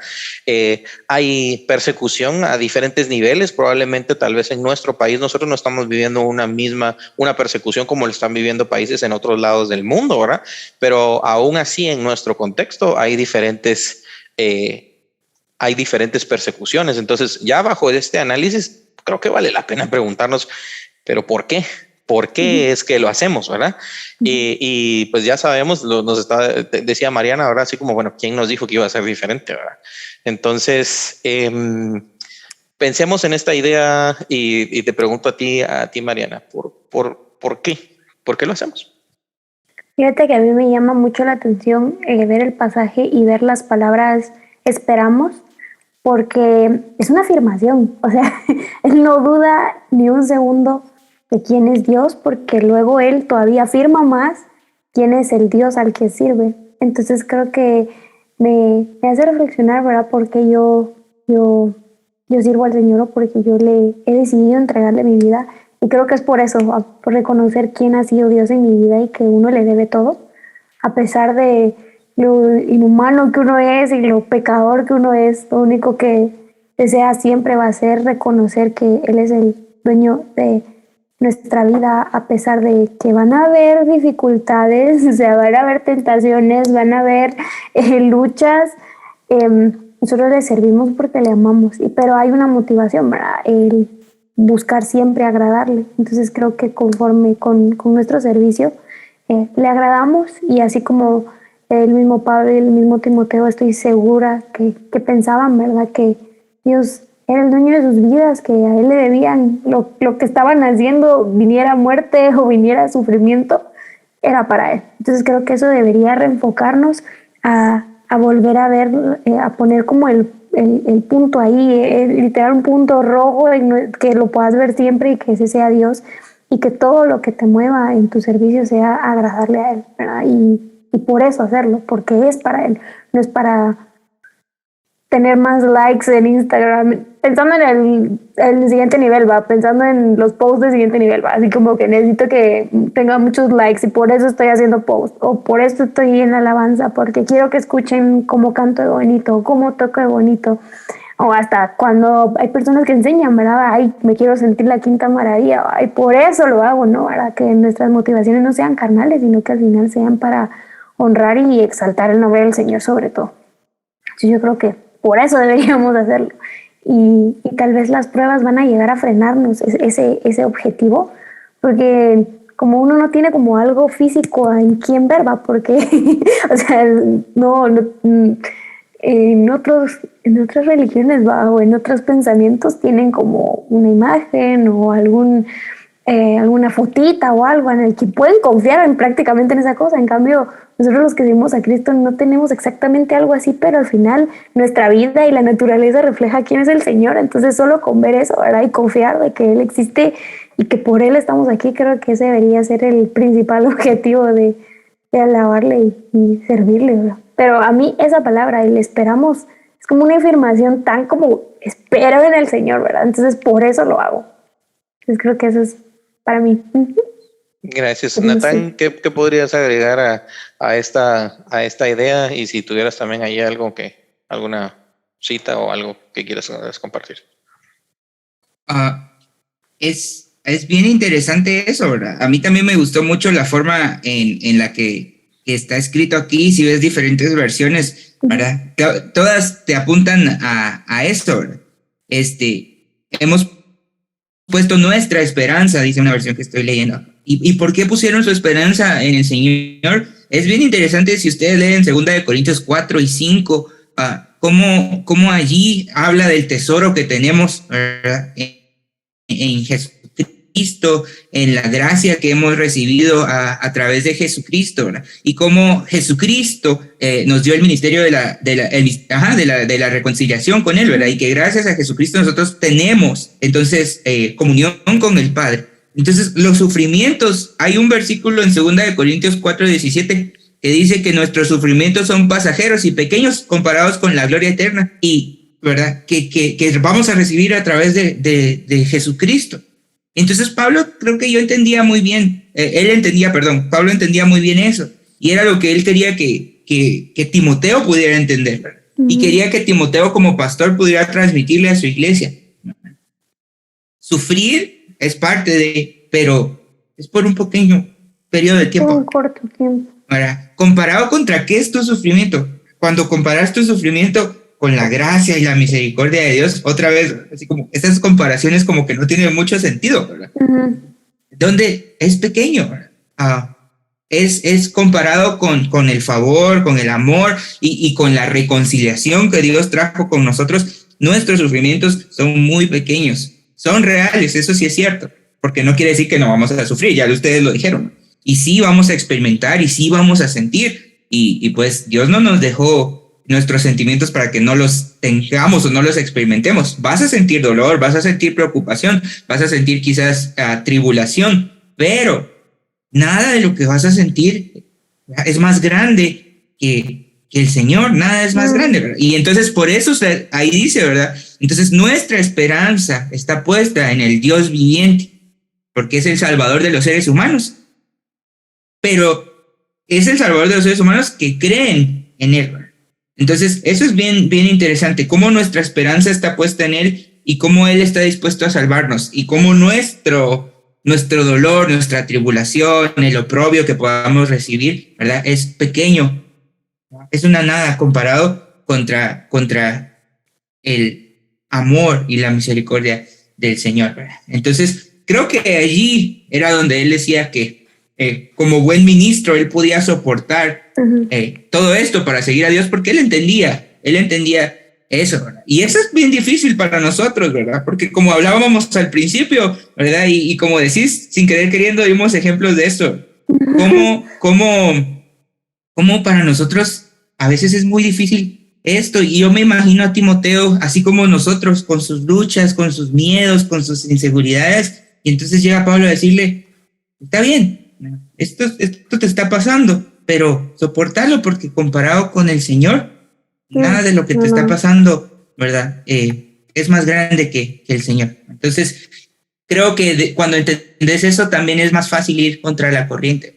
[SPEAKER 1] Hay persecución a diferentes niveles. Probablemente tal vez en nuestro país nosotros no estamos viviendo una persecución como lo están viviendo países en otros lados del mundo, ¿verdad? Pero aún así en nuestro contexto hay diferentes persecuciones. Entonces ya bajo este análisis creo que vale la pena preguntarnos, pero ¿por qué? ¿Por qué es que lo hacemos, verdad? Y pues ya sabemos, decía Mariana, ahora así como, bueno, ¿quién nos dijo que iba a ser diferente, verdad? Entonces, pensemos en esta idea y te pregunto a ti, Mariana, ¿por qué? ¿Por qué lo hacemos?
[SPEAKER 3] Fíjate que a mí me llama mucho la atención ver el pasaje y ver las palabras esperamos, porque es una afirmación, o sea, él no duda ni un segundo de quién es Dios, porque luego él todavía afirma más quién es el Dios al que sirve. Entonces creo que me hace reflexionar, ¿verdad? Porque yo sirvo al Señor, o porque yo le he decidido entregarle mi vida. Y creo que es por eso, por reconocer quién ha sido Dios en mi vida y que uno le debe todo, a pesar de lo inhumano que uno es y lo pecador que uno es. Lo único que desea siempre va a ser reconocer que Él es el dueño de nuestra vida, a pesar de que van a haber dificultades, o sea, van a haber tentaciones, van a haber luchas. Nosotros le servimos porque le amamos, pero hay una motivación, ¿verdad? El buscar siempre agradarle. Entonces creo que conforme con nuestro servicio le agradamos, y así como el mismo Pablo y el mismo Timoteo, estoy segura que pensaban, ¿verdad? Que Dios era el dueño de sus vidas, que a Él le debían lo que estaban haciendo, viniera muerte o viniera sufrimiento, era para Él. Entonces creo que eso debería reenfocarnos a volver a ver, a poner como el punto ahí, literal un punto rojo, que lo puedas ver siempre y que ese sea Dios, y que todo lo que te mueva en tu servicio sea agradarle a Él, ¿verdad? Y por eso hacerlo, porque es para Él, no es para tener más likes en Instagram, pensando en el siguiente nivel, va, pensando en los posts del siguiente nivel, va, así como que necesito que tenga muchos likes y por eso estoy haciendo posts, o por eso estoy en alabanza, porque quiero que escuchen cómo canto de bonito, cómo toco de bonito, o hasta cuando hay personas que enseñan, ¿verdad? Ay, me quiero sentir la quinta maravilla, ay, por eso lo hago, ¿no? Para que nuestras motivaciones no sean carnales, sino que al final sean para honrar y exaltar el nombre del Señor sobre todo. Entonces yo creo que por eso deberíamos hacerlo. Y tal vez las pruebas van a llegar a frenarnos ese objetivo, porque como uno no tiene como algo físico en quien ver, ¿va? Porque, o sea, en otras religiones, ¿va? O en otros pensamientos tienen como una imagen o alguna fotita o algo en el que pueden confiar prácticamente en esa cosa. En cambio, nosotros los que seguimos a Cristo no tenemos exactamente algo así, pero al final nuestra vida y la naturaleza refleja quién es el Señor. Entonces solo con ver eso, ¿verdad? Y confiar de que Él existe y que por Él estamos aquí, creo que ese debería ser el principal objetivo de alabarle y servirle, ¿verdad? Pero a mí esa palabra, el esperamos, es como una afirmación tan como espero en el Señor, ¿verdad? Entonces por eso lo hago. Entonces creo que eso es para mí.
[SPEAKER 1] Gracias, Natán. ¿Qué podrías agregar a esta idea? Y si tuvieras también ahí alguna cita o algo que quieras compartir.
[SPEAKER 2] Es bien interesante eso, ¿verdad? A mí también me gustó mucho la forma en la que está escrito aquí. Si ves diferentes versiones, ¿verdad? Todas te apuntan a esto, ¿verdad? Hemos puesto nuestra esperanza, dice una versión que estoy leyendo. ¿Y por qué pusieron su esperanza en el Señor? Es bien interesante si ustedes leen 2 Corintios 4 y 5, cómo allí habla del tesoro que tenemos, ¿verdad? En Jesucristo, Cristo, en la gracia que hemos recibido a través de Jesucristo, ¿verdad? Y cómo Jesucristo nos dio el ministerio de la reconciliación con Él, ¿verdad? Y que gracias a Jesucristo nosotros tenemos entonces comunión con el Padre. Entonces los sufrimientos, hay un versículo en 2 Corintios 4:17 que dice que nuestros sufrimientos son pasajeros y pequeños comparados con la gloria eterna, y ¿verdad? Que vamos a recibir a través de Jesucristo. Entonces Pablo, creo que yo entendía muy bien, Pablo entendía muy bien eso, y era lo que él quería que Timoteo pudiera entender, ¿verdad? Y quería que Timoteo como pastor pudiera transmitirle a su iglesia. Sufrir es parte de, pero es por un pequeño periodo de tiempo.
[SPEAKER 3] Un corto tiempo.
[SPEAKER 2] Ahora, ¿comparado contra qué es tu sufrimiento? Cuando comparas tu sufrimiento con la gracia y la misericordia de Dios, otra vez, así como estas comparaciones como que no tienen mucho sentido, ¿verdad? Donde es pequeño, ¿verdad? Es comparado con el favor, con el amor y con la reconciliación que Dios trajo con nosotros. Nuestros sufrimientos son muy pequeños, son reales, eso sí es cierto, porque no quiere decir que no vamos a sufrir, ya ustedes lo dijeron, y sí vamos a experimentar y sí vamos a sentir, y pues Dios no nos dejó nuestros sentimientos para que no los tengamos o no los experimentemos. Vas a sentir dolor, vas a sentir preocupación, vas a sentir quizás tribulación, pero nada de lo que vas a sentir es más grande que el Señor, nada es más grande, ¿verdad? Y entonces por eso ahí dice, ¿verdad? Entonces nuestra esperanza está puesta en el Dios viviente, porque es el Salvador de los seres humanos, pero es el Salvador de los seres humanos que creen en Él, ¿verdad? Entonces eso es bien interesante, cómo nuestra esperanza está puesta en Él y cómo Él está dispuesto a salvarnos, y cómo nuestro dolor, nuestra tribulación, el oprobio que podamos recibir, ¿verdad? Es pequeño, es una nada comparado contra el amor y la misericordia del Señor, ¿verdad? Entonces, creo que allí era donde él decía que como buen ministro, él podía soportar todo esto para seguir a Dios, porque él entendía eso, ¿verdad? Y eso es bien difícil para nosotros, ¿verdad? Porque como hablábamos al principio, ¿verdad? Y como decís, sin querer queriendo, vimos ejemplos de eso. Cómo para nosotros a veces es muy difícil esto. Y yo me imagino a Timoteo, así como nosotros, con sus luchas, con sus miedos, con sus inseguridades. Y entonces llega Pablo a decirle, está bien, esto te está pasando, pero soportarlo, porque comparado con el Señor, nada de lo que te está pasando, ¿verdad? Es más grande que el Señor. Entonces, creo que cuando entendés eso, también es más fácil ir contra la corriente.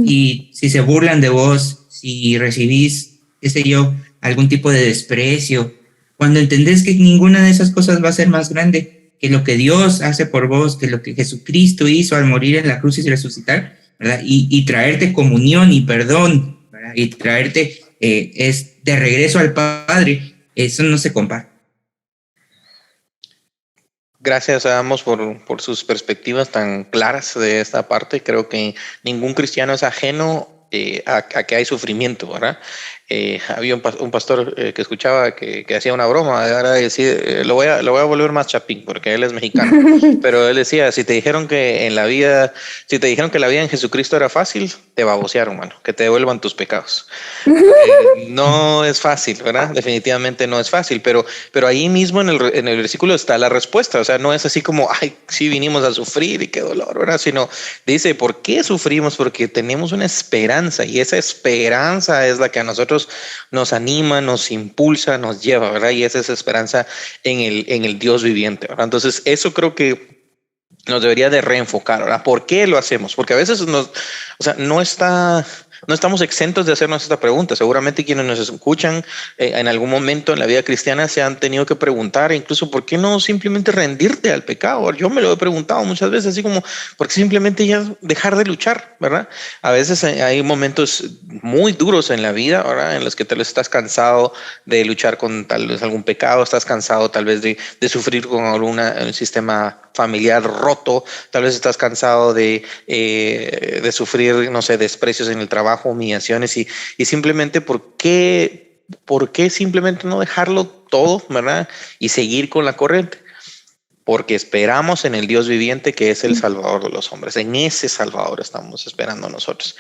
[SPEAKER 2] Y si se burlan de vos, si recibís, qué sé yo, algún tipo de desprecio, cuando entendés que ninguna de esas cosas va a ser más grande que lo que Dios hace por vos, que lo que Jesucristo hizo al morir en la cruz y resucitar, ¿verdad? Y traerte comunión y perdón, ¿verdad? Y traerte es de regreso al Padre, eso no se compara.
[SPEAKER 1] Gracias a ambos por sus perspectivas tan claras de esta parte. Creo que ningún cristiano es ajeno a que hay sufrimiento, ¿verdad? Había un pastor que escuchaba que hacía una broma, ahora decir, lo voy a volver más chapín porque él es mexicano, pero él decía, si te dijeron que la vida en Jesucristo era fácil, te babosearon, mano, que te devuelvan tus pecados. No es fácil, ¿verdad? Definitivamente no es fácil, pero ahí mismo en el versículo está la respuesta. O sea, no es así como, ay, sí vinimos a sufrir y qué dolor, ¿verdad? Sino dice, ¿por qué sufrimos? Porque tenemos una esperanza, y esa esperanza es la que a nosotros nos anima, nos impulsa, nos lleva, ¿verdad? Y esa es esperanza en el Dios viviente, ¿verdad? Entonces, eso creo que nos debería de reenfocar, ¿verdad? ¿Por qué lo hacemos? Porque a veces no estamos exentos de hacernos esta pregunta. Seguramente quienes nos escuchan en algún momento en la vida cristiana se han tenido que preguntar, incluso, ¿por qué no simplemente rendirte al pecado? Yo me lo he preguntado muchas veces, así como, ¿por qué simplemente ya dejar de luchar, verdad? A veces hay momentos muy duros en la vida, ¿verdad? En los que tal vez estás cansado de luchar con tal vez algún pecado, estás cansado tal vez de sufrir con algún sistema familiar roto, tal vez estás cansado de sufrir, no sé, desprecios en el trabajo, humillaciones, y simplemente ¿por qué simplemente no dejarlo todo, verdad? Y seguir con la corriente. porque esperamos en el Dios viviente que es el Salvador de los hombres. En ese Salvador estamos esperando nosotros.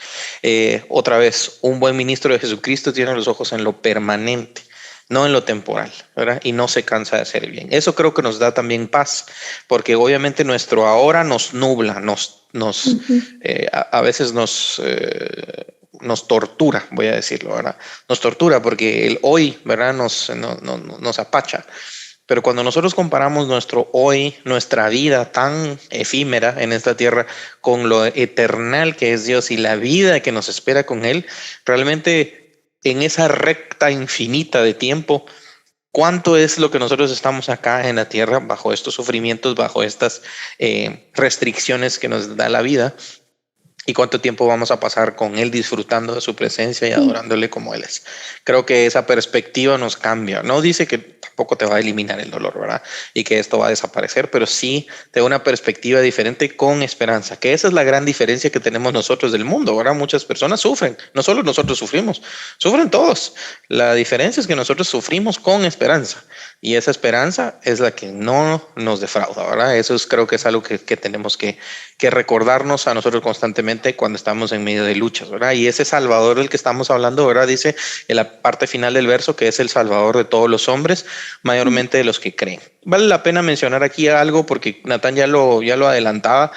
[SPEAKER 1] Otra vez, un buen ministro de Jesucristo tiene los ojos en lo permanente, no en lo temporal, ¿verdad? Y no se cansa de hacer el bien. Eso creo que nos da también paz, porque obviamente nuestro ahora nos nubla, a veces nos tortura, voy a decirlo, ¿verdad? Nos tortura porque el hoy, ¿verdad? Nos apacha. Pero cuando nosotros comparamos nuestro hoy, nuestra vida tan efímera en esta tierra, con lo eternal que es Dios y la vida que nos espera con Él, realmente en esa recta infinita de tiempo, ¿cuánto es lo que nosotros estamos acá en la tierra bajo estos sufrimientos, bajo estas restricciones que nos da la vida? ¿Y cuánto tiempo vamos a pasar con Él disfrutando de su presencia y adorándole como Él es? Creo que esa perspectiva nos cambia. No dice que tampoco te va a eliminar el dolor, ¿verdad? Y que esto va a desaparecer, pero sí te da una perspectiva diferente con esperanza, que esa es la gran diferencia que tenemos nosotros del mundo, ¿verdad? Muchas personas sufren, no solo nosotros sufrimos, sufren todos. La diferencia es que nosotros sufrimos con esperanza y esa esperanza es la que no nos defrauda, ¿verdad? Eso creo que es algo que tenemos que recordarnos a nosotros constantemente cuando estamos en medio de luchas, ¿verdad? Y ese Salvador del que estamos hablando, ¿verdad? Dice en la parte final del verso que es el Salvador de todos los hombres, mayormente de los que creen. Vale la pena mencionar aquí algo porque Natán ya lo adelantaba.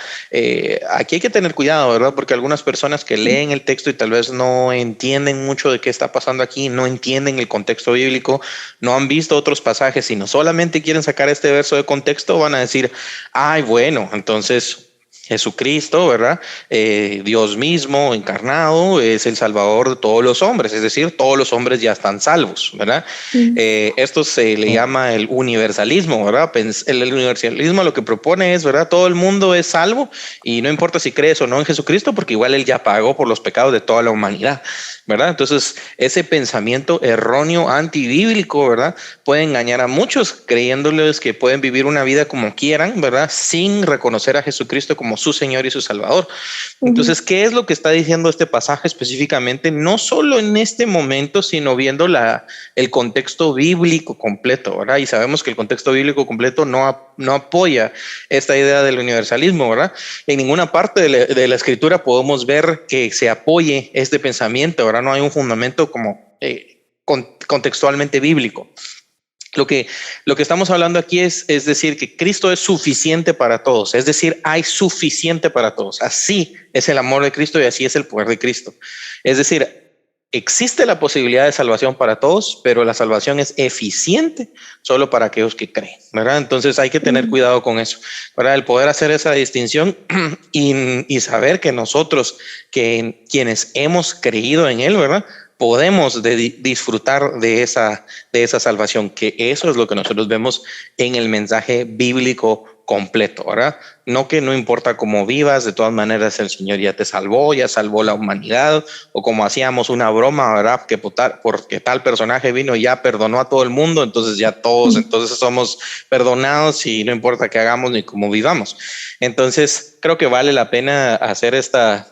[SPEAKER 1] Aquí hay que tener cuidado, ¿verdad? Porque algunas personas que leen el texto y tal vez no entienden mucho de qué está pasando aquí, no entienden el contexto bíblico, no han visto otros pasajes, sino solamente quieren sacar este verso de contexto, van a decir, ay, bueno, entonces Jesucristo, ¿verdad? Dios mismo encarnado es el Salvador de todos los hombres, es decir, todos los hombres ya están salvos, ¿verdad? Esto se le llama el universalismo, ¿verdad? El universalismo lo que propone es, ¿verdad? Todo el mundo es salvo y no importa si crees o no en Jesucristo, porque igual Él ya pagó por los pecados de toda la humanidad, ¿verdad? Entonces, ese pensamiento erróneo, antibíblico, ¿verdad? Puede engañar a muchos creyéndoles que pueden vivir una vida como quieran, ¿verdad? Sin reconocer a Jesucristo como su Señor y su Salvador. Entonces, ¿qué es lo que está diciendo este pasaje específicamente? No solo en este momento, sino viendo el contexto bíblico completo, ¿verdad? Y sabemos que el contexto bíblico completo no apoya esta idea del universalismo, ¿verdad? En ninguna parte de la escritura podemos ver que se apoye este pensamiento, ¿verdad? No hay un fundamento como contextualmente bíblico. Lo que estamos hablando aquí es decir que Cristo es suficiente para todos, es decir, hay suficiente para todos. Así es el amor de Cristo y así es el poder de Cristo. Es decir, existe la posibilidad de salvación para todos, pero la salvación es eficiente solo para aquellos que creen, ¿verdad? Entonces hay que tener cuidado con eso, ¿verdad? El poder hacer esa distinción y saber que nosotros, que quienes hemos creído en Él, ¿verdad? Podemos disfrutar de esa salvación, que eso es lo que nosotros vemos en el mensaje bíblico completo, ¿verdad? No que no importa cómo vivas, de todas maneras el Señor ya te salvó, ya salvó la humanidad, o como hacíamos una broma, ¿verdad? Que porque tal personaje vino y ya perdonó a todo el mundo, entonces ya todos, entonces somos perdonados y no importa qué hagamos ni cómo vivamos. Entonces creo que vale la pena hacer esta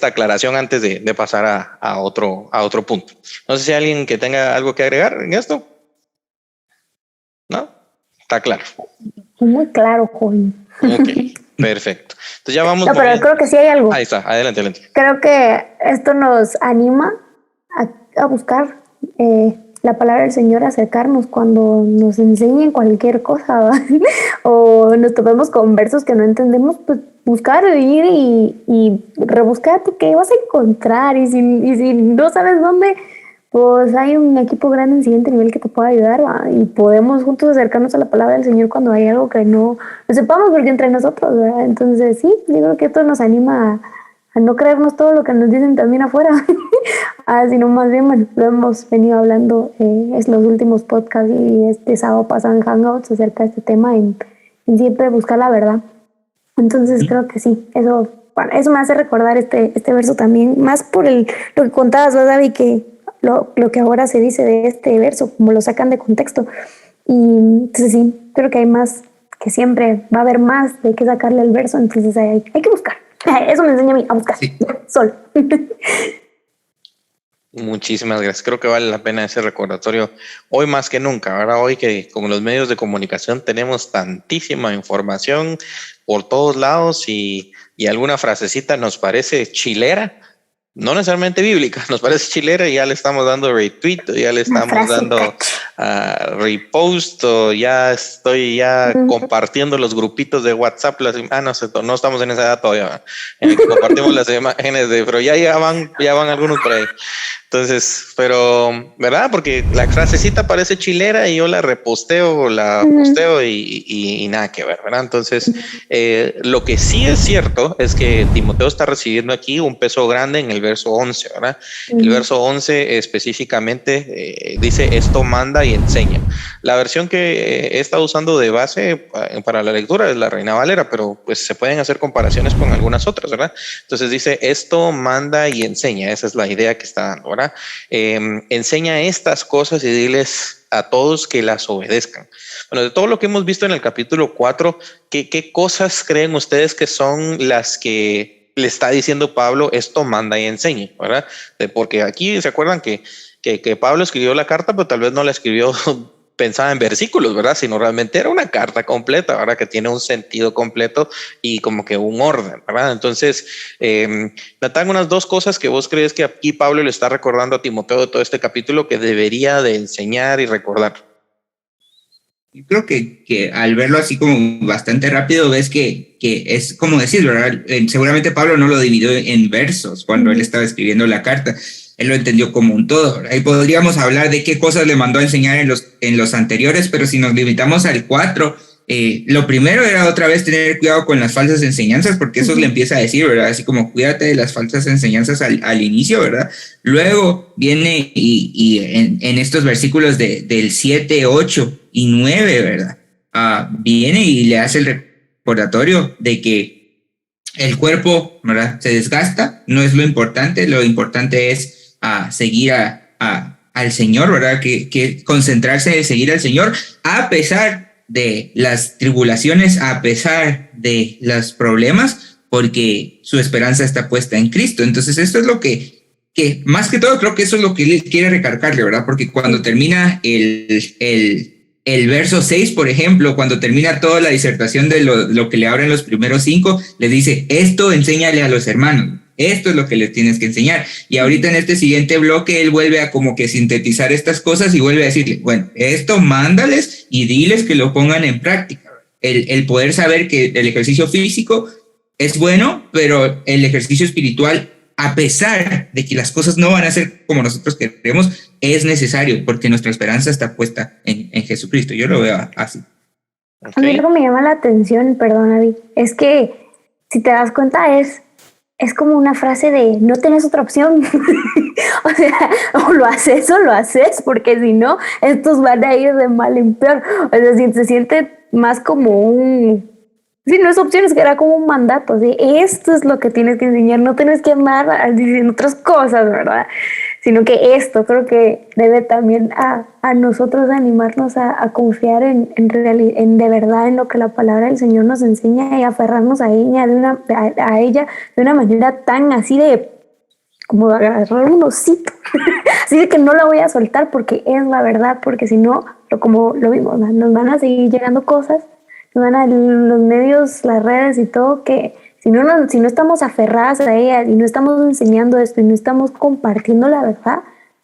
[SPEAKER 1] aclaración antes de pasar a otro punto. No sé si hay alguien que tenga algo que agregar en esto. ¿No? Está claro.
[SPEAKER 3] Muy claro, joven.
[SPEAKER 1] Ok, perfecto. Entonces ya vamos.
[SPEAKER 3] No, pero creo que sí hay algo.
[SPEAKER 1] Ahí está, adelante.
[SPEAKER 3] Creo que esto nos anima a buscar la palabra del Señor, acercarnos cuando nos enseñen cualquier cosa, ¿va? O nos topemos con versos que no entendemos, pues buscar, ir y rebuscar, porque vas a encontrar. Y si no sabes dónde, pues hay un equipo grande en siguiente nivel que te pueda ayudar, ¿va? Y podemos juntos acercarnos a la palabra del Señor cuando hay algo que no sepamos, porque entre nosotros, ¿verdad? Entonces sí, yo creo que esto nos anima a no creernos todo lo que nos dicen también afuera, sino más bien, bueno, lo hemos venido hablando es los últimos podcasts y este sábado pasado en Hangouts acerca de este tema, en siempre buscar la verdad. Entonces creo que sí, eso me hace recordar este verso también, más por lo que contabas, ¿verdad, David? Que lo que ahora se dice de este verso, como lo sacan de contexto. Y entonces sí, creo que hay más, que siempre va a haber más de qué sacarle al verso, entonces hay que buscar. Eso me enseña a mí a buscar, sí. Solo.
[SPEAKER 1] Muchísimas gracias. Creo que vale la pena ese recordatorio hoy más que nunca, ¿verdad? Hoy que con los medios de comunicación tenemos tantísima información por todos lados y alguna frasecita nos parece chilera, no necesariamente bíblica, nos parece chilera y ya le estamos dando retweet, o ya le estamos dando repost, o ya estoy compartiendo los grupitos de WhatsApp. No sé, no estamos en esa edad todavía, en el que compartimos las imágenes pero ya van algunos por ahí. Entonces, pero, ¿verdad? Porque la frasecita parece chilera y yo la reposteo o la posteo y nada que ver, ¿verdad? Entonces, lo que sí es cierto es que Timoteo está recibiendo aquí un peso grande en el verso 11, ¿verdad? El verso 11 específicamente dice, esto manda y enseña. La versión que he estado usando de base para la lectura es la Reina Valera, pero pues se pueden hacer comparaciones con algunas otras, ¿verdad? Entonces dice, esto manda y enseña. Esa es la idea que está dando, ¿verdad? Enseña estas cosas y diles a todos que las obedezcan. Bueno, de todo lo que hemos visto en el capítulo 4, ¿qué cosas creen ustedes que son las que le está diciendo Pablo, esto manda y enseña, ¿verdad? Porque aquí se acuerdan que Pablo escribió la carta, pero tal vez no la escribió pensaba en versículos, ¿verdad? Sino realmente era una carta completa, ¿verdad? Que tiene un sentido completo y como que un orden, ¿verdad? Entonces, Natán, unas dos cosas que vos crees que aquí Pablo le está recordando a Timoteo de todo este capítulo que debería de enseñar y recordar.
[SPEAKER 2] Yo creo que al verlo así como bastante rápido ves que es como decir, ¿verdad? Seguramente Pablo no lo dividió en versos cuando él estaba escribiendo la carta. Él lo entendió como un todo. Ahí podríamos hablar de qué cosas le mandó a enseñar en los anteriores, pero si nos limitamos al 4, lo primero era otra vez tener cuidado con las falsas enseñanzas, porque eso le empieza a decir, ¿verdad? Así como cuídate de las falsas enseñanzas al inicio, ¿verdad? Luego viene y en estos versículos del 7, 8 y 9, ¿verdad? Viene y le hace el recordatorio de que el cuerpo, ¿verdad? Se desgasta, no es lo importante es seguir al Señor, ¿verdad? Que concentrarse en seguir al Señor a pesar de las tribulaciones, a pesar de los problemas, porque su esperanza está puesta en Cristo. Entonces esto es lo que más que todo creo que eso es lo que él quiere recargarle, ¿verdad? Porque cuando termina el verso 6, por ejemplo, cuando termina toda la disertación de lo que le abren los primeros 5, le dice, esto enséñale a los hermanos. Esto es lo que les tienes que enseñar. Y ahorita en este siguiente bloque, él vuelve a como que sintetizar estas cosas y vuelve a decirle, bueno, esto mándales y diles que lo pongan en práctica. El poder saber que el ejercicio físico es bueno, pero el ejercicio espiritual, a pesar de que las cosas no van a ser como nosotros queremos, es necesario porque nuestra esperanza está puesta en Jesucristo. Yo lo veo así.
[SPEAKER 3] Okay. A mí lo que me llama la atención, perdón, Avi, es que si te das cuenta es como una frase de no tenés otra opción. O sea, o lo haces, porque si no, estos van a ir de mal en peor. O sea, se siente más como un... Sí, no es opción, es que era como un mandato. ¿Sí? Esto es lo que tienes que enseñar. No tienes que andar diciendo otras cosas, ¿verdad? Sino que esto creo que debe también a nosotros animarnos a confiar en de verdad en lo que la palabra del Señor nos enseña y aferrarnos a ella de una manera tan así de como agarrar un osito, así de que no la voy a soltar porque es la verdad, porque si no, como lo vimos, nos van a seguir llegando cosas, nos van a los medios, las redes y todo que si no estamos aferradas a ella y no estamos enseñando esto y no estamos compartiendo la verdad,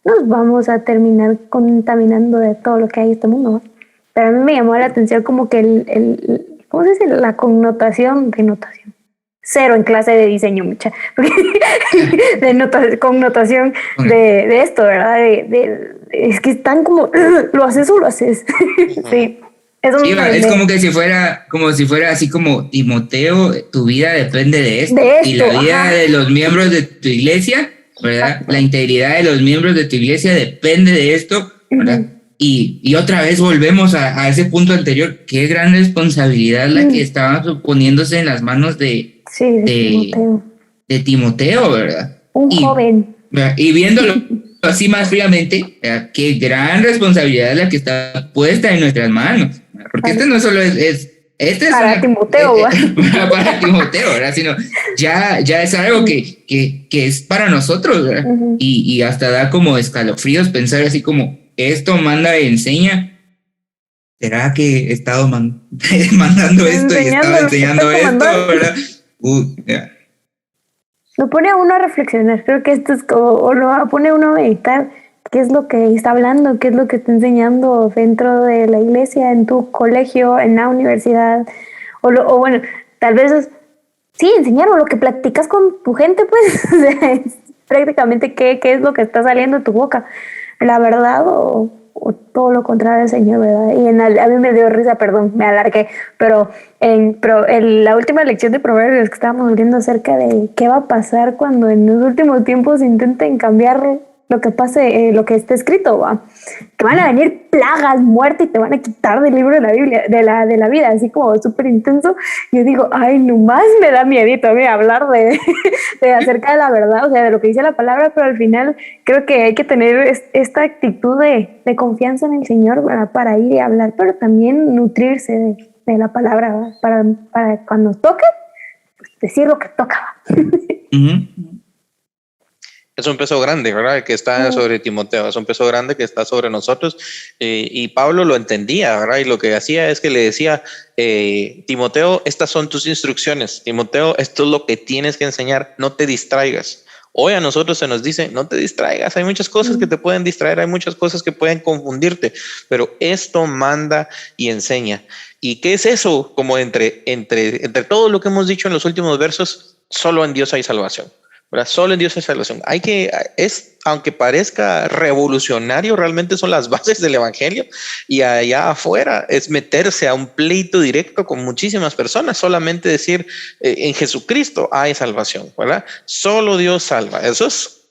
[SPEAKER 3] nos vamos a terminar contaminando de todo lo que hay en este mundo, ¿no? Pero a mí me llamó la atención como que ¿cómo se dice? La connotación. Cero en clase de diseño, mucha. Connotación de esto, ¿verdad? Es que están como, ¿lo haces o lo haces? Sí.
[SPEAKER 2] Sí, es como que si fuera así como Timoteo, tu vida depende de esto y la vida de los miembros de tu iglesia, ¿verdad? Exacto. La integridad de los miembros de tu iglesia depende de esto, ¿verdad? Y otra vez volvemos a ese punto anterior, qué gran responsabilidad la que estaba poniéndose en las manos de Timoteo, ¿verdad?
[SPEAKER 3] Un joven.
[SPEAKER 2] Y viéndolo así más fríamente, qué gran responsabilidad la que está puesta en nuestras manos. Porque esto no solo es Este es
[SPEAKER 3] para Timoteo,
[SPEAKER 2] para Timoteo, ¿verdad? Sino ya es algo que es para nosotros, ¿verdad? Y hasta da como escalofríos pensar así como, esto manda y enseña. ¿Será que he estado mandando esto y estaba enseñando esto, verdad? Yeah.
[SPEAKER 3] Lo pone a uno a reflexionar. Creo que esto es como, o lo pone a uno a meditar. ¿Qué es lo que está hablando? ¿Qué es lo que está enseñando dentro de la iglesia, en tu colegio, en la universidad? O bueno, tal vez sí, enseñar o lo que platicas con tu gente, pues. O sea, es prácticamente qué es lo que está saliendo de tu boca. ¿La verdad o todo lo contrario del Señor, verdad? Y a mí me dio risa, perdón, me alargué, pero en la última lección de Proverbios que estábamos viendo acerca de qué va a pasar cuando en los últimos tiempos intenten cambiar lo que pase, lo que está escrito, ¿va? Que van a venir plagas, muerte y te van a quitar del libro de la Biblia, de la vida, así como súper intenso. Yo digo, ay, nomás me da miedito a mí hablar de acerca de la verdad, o sea, de lo que dice la palabra, pero al final creo que hay que tener esta actitud de confianza en el Señor, ¿verdad? Para ir y hablar, pero también nutrirse de la palabra, ¿verdad? Para cuando toque, pues decir lo que toca.
[SPEAKER 1] Es un peso grande, ¿verdad? Que está sobre Timoteo, es un peso grande que está sobre nosotros. Y Pablo lo entendía, ¿verdad? Y lo que hacía es que le decía, Timoteo, estas son tus instrucciones. Timoteo, esto es lo que tienes que enseñar, no te distraigas. Hoy a nosotros se nos dice, no te distraigas, hay muchas cosas que te pueden distraer, hay muchas cosas que pueden confundirte, pero esto manda y enseña. ¿Y qué es eso? Como entre todo lo que hemos dicho en los últimos versos, solo en Dios hay salvación. ¿Verdad? Solo en Dios hay salvación. Aunque parezca revolucionario, realmente son las bases del evangelio, y allá afuera es meterse a un pleito directo con muchísimas personas. Solamente decir en Jesucristo hay salvación, ¿verdad? Solo Dios salva. Eso es,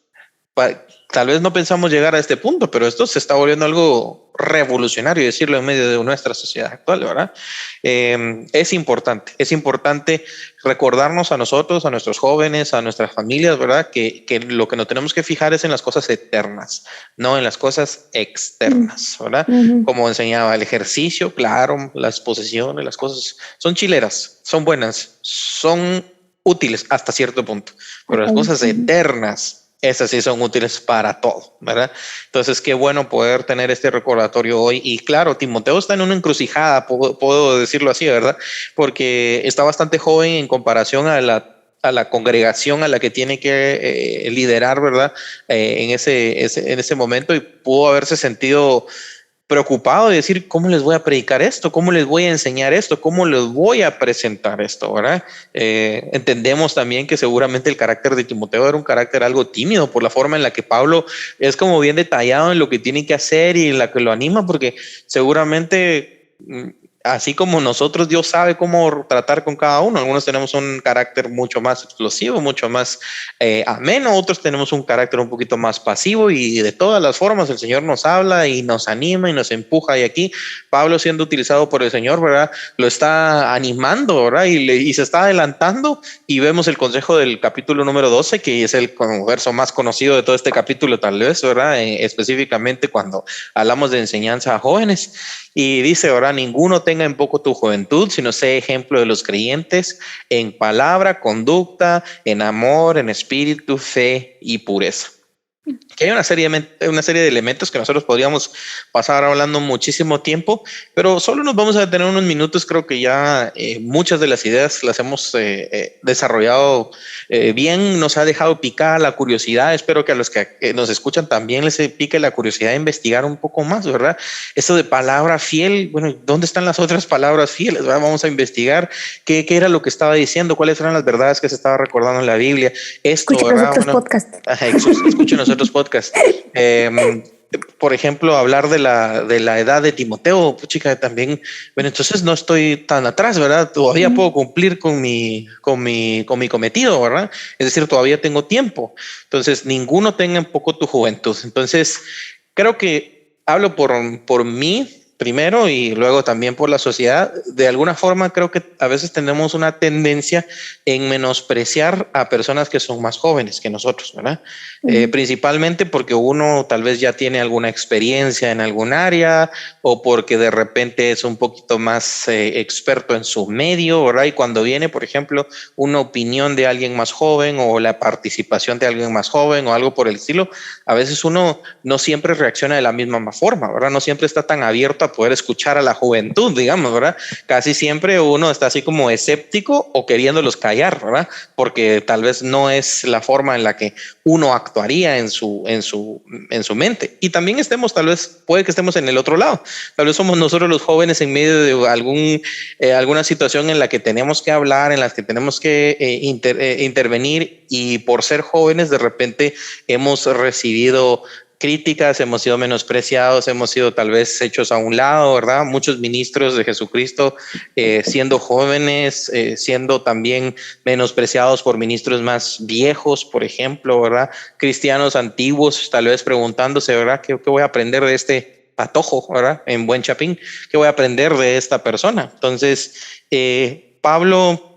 [SPEAKER 1] tal vez no pensamos llegar a este punto, pero esto se está volviendo algo revolucionario, decirlo en medio de nuestra sociedad actual, ¿verdad? Es importante recordarnos a nosotros, a nuestros jóvenes, a nuestras familias, ¿verdad? Que lo que nos tenemos que fijar es en las cosas eternas, no en las cosas externas, ¿verdad? Como enseñaba el ejercicio, claro, las posesiones, las cosas son chileras, son buenas, son útiles hasta cierto punto, pero las cosas eternas, esas sí son útiles para todo, ¿verdad? Entonces, qué bueno poder tener este recordatorio hoy. Y claro, Timoteo está en una encrucijada, puedo decirlo así, ¿verdad? Porque está bastante joven en comparación a la congregación a la que tiene que liderar, ¿verdad? En ese momento, y pudo haberse sentido preocupado de decir, ¿cómo les voy a predicar esto? ¿Cómo les voy a enseñar esto? ¿Cómo les voy a presentar esto? ¿Verdad? Entendemos también que seguramente el carácter de Timoteo era un carácter algo tímido por la forma en la que Pablo es como bien detallado en lo que tiene que hacer y en la que lo anima, porque seguramente así como nosotros, Dios sabe cómo tratar con cada uno. Algunos tenemos un carácter mucho más explosivo, mucho más ameno, otros tenemos un carácter un poquito más pasivo, y de todas las formas el Señor nos habla y nos anima y nos empuja. Y aquí Pablo, siendo utilizado por el Señor, ¿verdad? Lo está animando, ¿verdad? Y se está adelantando, y vemos el consejo del capítulo número 12, que es el verso más conocido de todo este capítulo, tal vez, ¿verdad? Específicamente cuando hablamos de enseñanza a jóvenes. Y dice, ahora, ninguno tenga en poco tu juventud, sino sé ejemplo de los creyentes en palabra, conducta, en amor, en espíritu, fe y pureza. Que hay una serie de elementos que nosotros podríamos pasar hablando muchísimo tiempo, pero solo nos vamos a detener unos minutos. Creo que ya muchas de las ideas las hemos desarrollado bien, nos ha dejado picar la curiosidad. Espero que a los que nos escuchan también les pique la curiosidad de investigar un poco más, ¿verdad? Eso de palabra fiel, bueno, ¿dónde están las otras palabras fieles? ¿Verdad? Vamos a investigar qué era lo que estaba diciendo, cuáles eran las verdades que se estaba recordando en la Biblia.
[SPEAKER 3] Escuchen los otros podcasts.
[SPEAKER 1] Escuchen los otros podcasts. Por ejemplo, hablar de la edad de Timoteo, pues, chica, también, bueno, entonces no estoy tan atrás, ¿verdad? Todavía puedo cumplir con mi cometido, ¿verdad? Es decir, todavía tengo tiempo. Entonces, ninguno tenga en poco tu juventud. Entonces, creo que hablo por mí, primero y luego también por la sociedad. De alguna forma creo que a veces tenemos una tendencia en menospreciar a personas que son más jóvenes que nosotros, ¿verdad? Principalmente porque uno tal vez ya tiene alguna experiencia en algún área o porque de repente es un poquito más experto en su medio, ¿verdad? Y cuando viene, por ejemplo, una opinión de alguien más joven o la participación de alguien más joven o algo por el estilo, a veces uno no siempre reacciona de la misma forma, ¿verdad? No siempre está tan abierto a poder escuchar a la juventud, digamos, ¿verdad? Casi siempre uno está así como escéptico o queriéndolos callar, ¿verdad? Porque tal vez no es la forma en la que uno actuaría en su mente. Y también puede que estemos en el otro lado. Tal vez somos nosotros los jóvenes en medio de alguna situación en la que tenemos que hablar, en la que tenemos que intervenir, y por ser jóvenes de repente hemos recibido críticas, hemos sido menospreciados, hemos sido tal vez hechos a un lado, ¿verdad? Muchos ministros de Jesucristo siendo jóvenes, siendo también menospreciados por ministros más viejos, por ejemplo, ¿verdad? Cristianos antiguos tal vez preguntándose, ¿verdad? ¿Qué voy a aprender de este patojo, ¿verdad? En buen chapín, ¿qué voy a aprender de esta persona? Entonces, Pablo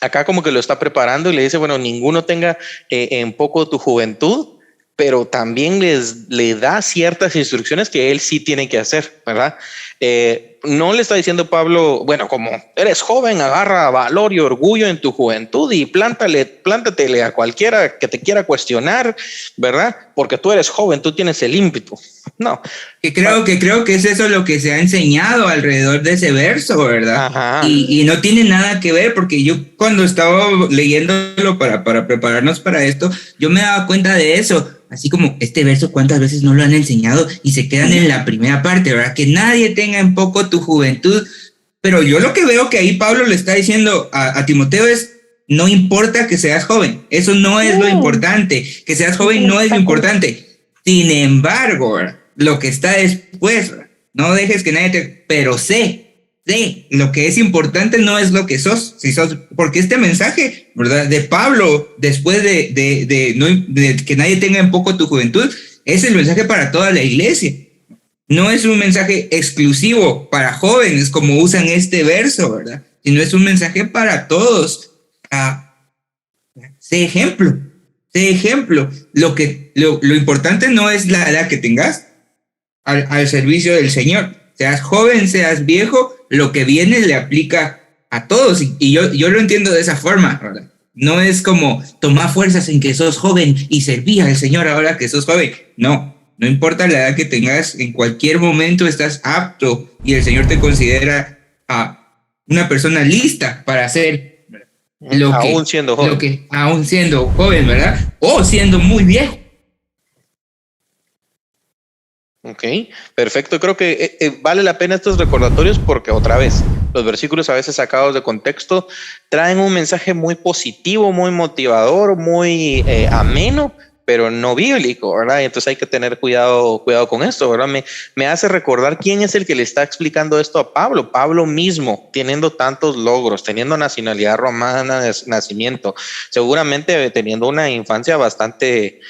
[SPEAKER 1] acá como que lo está preparando y le dice, bueno, ninguno tenga en poco tu juventud, pero también le da ciertas instrucciones que él sí tiene que hacer, ¿verdad? No le está diciendo Pablo, bueno, como eres joven, agarra valor y orgullo en tu juventud y plántatele a cualquiera que te quiera cuestionar, ¿verdad? Porque tú eres joven, tú tienes el ímpetu. No.
[SPEAKER 2] Que creo que es eso lo que se ha enseñado alrededor de ese verso, ¿verdad?
[SPEAKER 1] Ajá.
[SPEAKER 2] Y no tiene nada que ver, porque yo cuando estaba leyéndolo para prepararnos para esto, yo me daba cuenta de eso. Así como este verso, ¿cuántas veces no lo han enseñado? Y se quedan en la primera parte, ¿verdad? Que nadie tenga en poco tu juventud. Pero yo lo que veo que ahí Pablo le está diciendo a Timoteo es, no importa que seas joven, eso no es lo importante. Que seas joven no es lo importante. Sin embargo, ¿verdad? Lo que está después, ¿verdad? No dejes que nadie te... Pero sé, lo que es importante no es lo que sos, si sos, porque este mensaje, ¿verdad? De Pablo, después de que nadie tenga en poco tu juventud, es el mensaje para toda la iglesia. No es un mensaje exclusivo para jóvenes, como usan este verso, ¿verdad? Sino es un mensaje para todos. Sé ejemplo. Lo importante no es la edad que tengas al servicio del Señor. Seas joven, seas viejo, lo que viene le aplica a todos. Y yo lo entiendo de esa forma, ¿verdad? No es como tomar fuerzas en que sos joven y serví al Señor ahora que sos joven. No importa la edad que tengas, en cualquier momento estás apto y el Señor te considera una persona lista para hacer
[SPEAKER 1] aún siendo joven.
[SPEAKER 2] Aún siendo joven, ¿verdad? O siendo muy viejo.
[SPEAKER 1] Ok, perfecto. Creo que vale la pena estos recordatorios porque otra vez los versículos a veces sacados de contexto traen un mensaje muy positivo, muy motivador, muy ameno, pero no bíblico, ¿verdad? Y entonces hay que tener cuidado con esto, ¿verdad? Me hace recordar quién es el que le está explicando esto a Pablo. Pablo mismo, teniendo tantos logros, teniendo nacionalidad romana de nacimiento, seguramente teniendo una infancia bastante...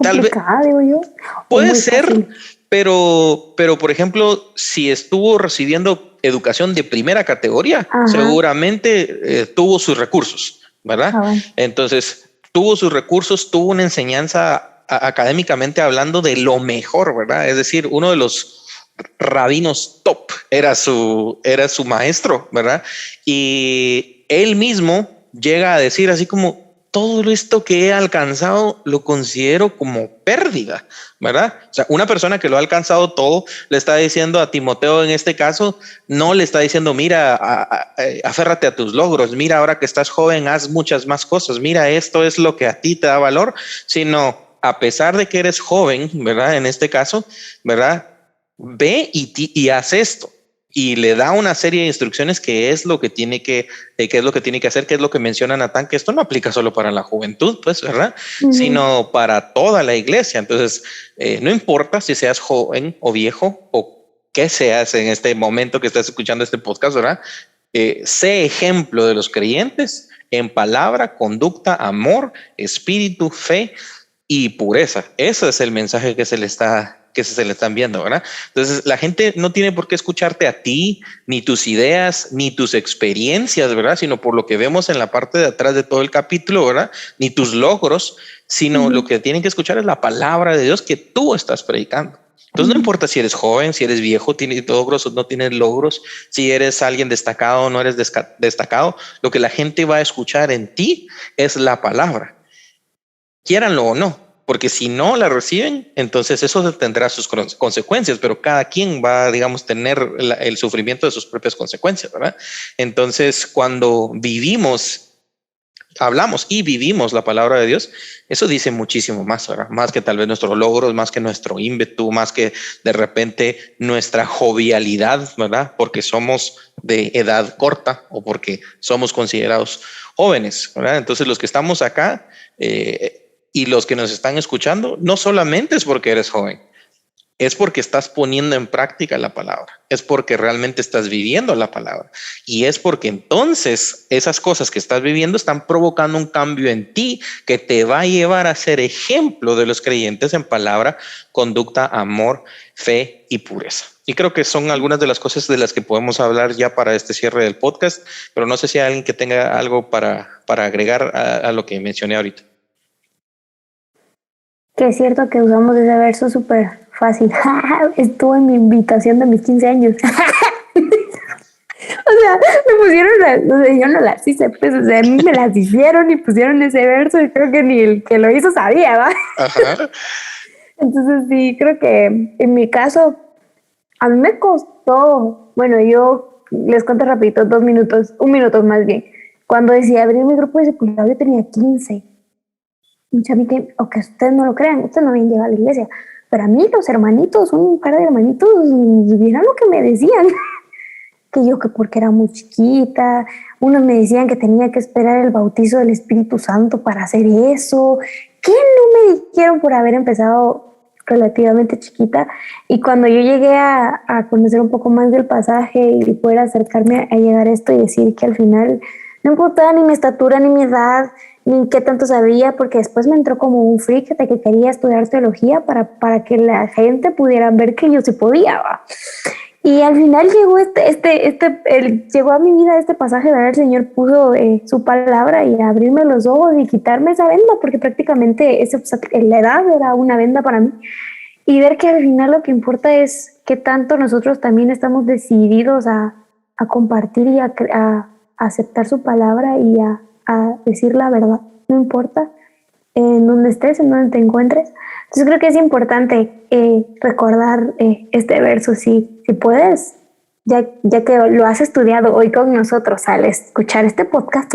[SPEAKER 3] tal vez digo yo.
[SPEAKER 1] Puede ser, pero por ejemplo, si estuvo recibiendo educación de primera categoría, seguramente tuvo sus recursos, ¿verdad? Entonces, tuvo sus recursos, tuvo una enseñanza académicamente hablando de lo mejor, ¿verdad? Es decir, uno de los rabinos top era su maestro, ¿verdad? Y él mismo llega a decir así como, todo esto que he alcanzado lo considero como pérdida, ¿verdad? O sea, una persona que lo ha alcanzado todo le está diciendo a Timoteo en este caso, no le está diciendo, mira, aférrate a tus logros, mira, ahora que estás joven, haz muchas más cosas, mira, esto es lo que a ti te da valor, sino a pesar de que eres joven, ¿verdad? En este caso, ¿verdad? Ve y haz esto. Y le da una serie de instrucciones que es lo que tiene que hacer, que es lo que menciona Natán, que esto no aplica solo para la juventud, pues, ¿verdad? Sino para toda la iglesia. Entonces, no importa si seas joven o viejo o qué seas en este momento que estás escuchando este podcast, ¿verdad? Sé ejemplo de los creyentes en palabra, conducta, amor, espíritu, fe y pureza. Ese es el mensaje que se le está que se le están viendo, ¿verdad? Entonces, la gente no tiene por qué escucharte a ti, ni tus ideas, ni tus experiencias, ¿verdad? Sino por lo que vemos en la parte de atrás de todo el capítulo, ¿verdad? Ni tus logros, sino lo que tienen que escuchar es la palabra de Dios que tú estás predicando. Entonces, no importa si eres joven, si eres viejo, tienes logros o no tienes logros, si eres alguien destacado o no eres destacado, lo que la gente va a escuchar en ti es la palabra, quieranlo o no. Porque si no la reciben, entonces eso tendrá sus consecuencias, pero cada quien va, digamos, tener el sufrimiento de sus propias consecuencias, ¿verdad? Entonces, cuando hablamos y vivimos la palabra de Dios, eso dice muchísimo más, ¿verdad? Más que tal vez nuestros logros, más que nuestro ímpetu, más que de repente nuestra jovialidad, ¿verdad? Porque somos de edad corta o porque somos considerados jóvenes, ¿verdad? Entonces, los que estamos acá, y los que nos están escuchando, no solamente es porque eres joven, es porque estás poniendo en práctica la palabra, es porque realmente estás viviendo la palabra y es porque entonces esas cosas que estás viviendo están provocando un cambio en ti que te va a llevar a ser ejemplo de los creyentes en palabra, conducta, amor, fe y pureza. Y creo que son algunas de las cosas de las que podemos hablar ya para este cierre del podcast, pero no sé si hay alguien que tenga algo para agregar a lo que mencioné ahorita.
[SPEAKER 3] Que es cierto que usamos ese verso súper fácil. Estuvo en mi invitación de mis 15 años. O sea, me pusieron yo no las hice, pues, o sea, a mí me las hicieron y pusieron ese verso y creo que ni el que lo hizo sabía, ¿va?
[SPEAKER 1] Ajá.
[SPEAKER 3] Entonces sí, creo que en mi caso, a mí me costó, bueno, yo les cuento rapidito, 1 minuto más bien. Cuando decidí abrir mi grupo de discipulado, yo tenía 15. Mucha gente, aunque ustedes no lo crean, ustedes no habían llegado a la iglesia, pero a mí los hermanitos, un par de hermanitos, vieron lo que me decían, que yo que porque era muy chiquita, unos me decían que tenía que esperar el bautizo del Espíritu Santo para hacer eso, que no me dijeron por haber empezado relativamente chiquita, y cuando yo llegué a conocer un poco más del pasaje y poder acercarme a llegar a esto y decir que al final no importaba ni mi estatura ni mi edad, ni qué tanto sabía, porque después me entró como un freak de que quería estudiar teología para que la gente pudiera ver que yo sí podía, ¿va? Y al final llegó llegó a mi vida este pasaje, ¿verdad? El Señor puso su palabra y abrirme los ojos y quitarme esa venda, porque prácticamente la edad era una venda para mí. Y ver que al final lo que importa es qué tanto nosotros también estamos decididos a compartir y a aceptar su palabra y a decir la verdad, no importa en donde estés, en donde te encuentres. Entonces creo que es importante recordar este verso, si puedes, ya que lo has estudiado hoy con nosotros al escuchar este podcast.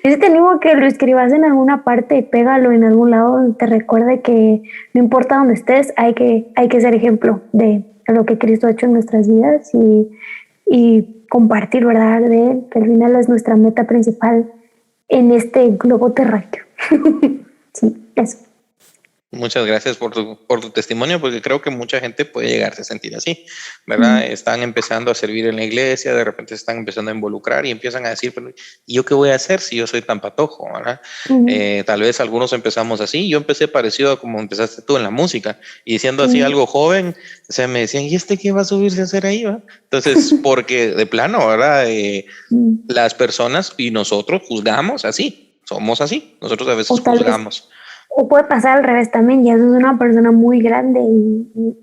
[SPEAKER 3] Yo te animo a que lo escribas en alguna parte y pégalo en algún lado donde te recuerde que no importa donde estés, hay que ser ejemplo de lo que Cristo ha hecho en nuestras vidas y compartir, ¿verdad?, de él, que al final es nuestra meta principal en este globo terráqueo. Sí, eso.
[SPEAKER 1] Muchas gracias por tu testimonio, porque creo que mucha gente puede llegarse a sentir así, ¿verdad? Están empezando a servir en la iglesia, de repente se están empezando a involucrar y empiezan a decir, pero ¿y yo qué voy a hacer si yo soy tan patojo, ¿verdad? Tal vez algunos empezamos así, yo empecé parecido a como empezaste tú en la música, y siendo así algo joven, o sea, me decían, ¿y este qué va a subirse a hacer ahí, va? Entonces, porque de plano, ¿verdad? Las personas y nosotros juzgamos así, somos así, nosotros a veces juzgamos.
[SPEAKER 3] O puede pasar al revés también, ya sos una persona muy grande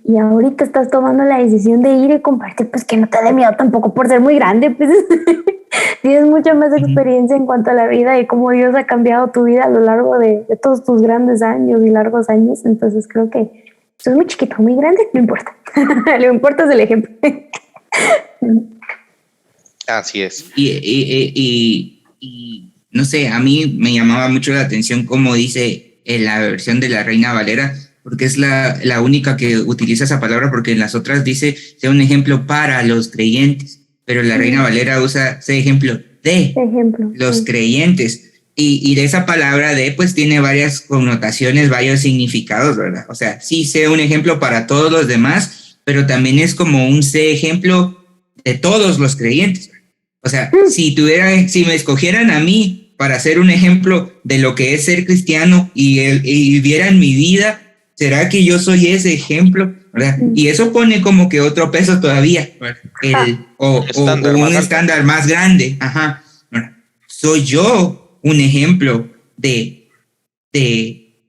[SPEAKER 3] y ahorita estás tomando la decisión de ir y compartir, pues que no te dé miedo tampoco por ser muy grande, pues tienes mucha más experiencia en cuanto a la vida y cómo Dios ha cambiado tu vida a lo largo de todos tus grandes años y largos años. Entonces creo que sos muy chiquito, muy grande, no importa. Lo que importa es el ejemplo.
[SPEAKER 1] Así es.
[SPEAKER 2] Y no sé, a mí me llamaba mucho la atención cómo dice la versión de la Reina Valera, porque es la única que utiliza esa palabra, porque en las otras dice, sea un ejemplo para los creyentes, pero la Reina Valera usa ese ejemplo de los creyentes, y de esa palabra de, pues tiene varias connotaciones, varios significados, ¿verdad? O sea, sí sea un ejemplo para todos los demás, pero también es como un sé ejemplo de todos los creyentes. O sea, si me escogieran a mí para ser un ejemplo de lo que es ser cristiano y vieran mi vida, ¿será que yo soy ese ejemplo? ¿verdad? Y eso pone como que otro peso todavía, ¿verdad? O un estándar más grande. Ajá. ¿Verdad? Soy yo un ejemplo de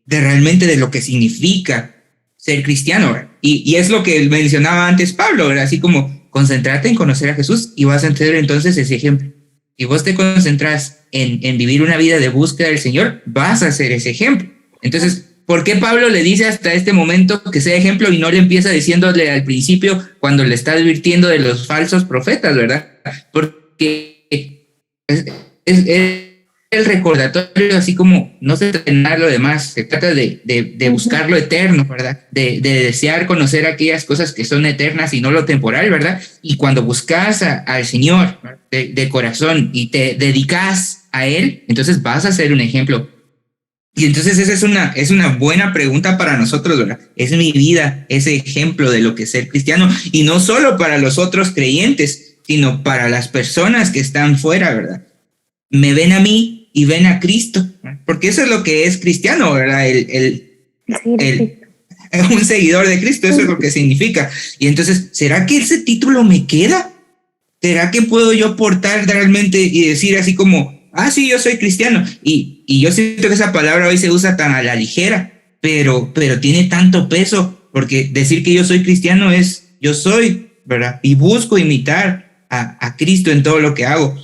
[SPEAKER 2] realmente de lo que significa ser cristiano, ¿verdad? Y es lo que mencionaba antes Pablo, ¿verdad? Así como concentrarte en conocer a Jesús y vas a entender entonces ese ejemplo. Si vos te concentras en vivir una vida de búsqueda del Señor, vas a ser ese ejemplo. Entonces, ¿por qué Pablo le dice hasta este momento que sea ejemplo y no le empieza diciéndole al principio cuando le está advirtiendo de los falsos profetas, ¿verdad? Porque es el recordatorio, así como no se trata de nada lo demás, se trata de buscar lo eterno, ¿verdad? De desear conocer aquellas cosas que son eternas y no lo temporal, ¿verdad? Y cuando buscas al Señor de corazón y te dedicas a Él, entonces vas a ser un ejemplo. Y entonces esa es una buena pregunta para nosotros, ¿verdad? ¿Es mi vida ese ejemplo de lo que es ser cristiano? Y no solo para los otros creyentes, sino para las personas que están fuera, ¿verdad? Me ven a mí y ven a Cristo, porque eso es lo que es cristiano, ¿verdad? Un seguidor de Cristo, eso es lo que significa. Y entonces, ¿será que ese título me queda? ¿Será que puedo yo portar realmente y decir así como, sí, yo soy cristiano? Y yo siento que esa palabra hoy se usa tan a la ligera, pero tiene tanto peso, porque decir que yo soy cristiano es, yo soy, ¿verdad? Y busco imitar a Cristo en todo lo que hago.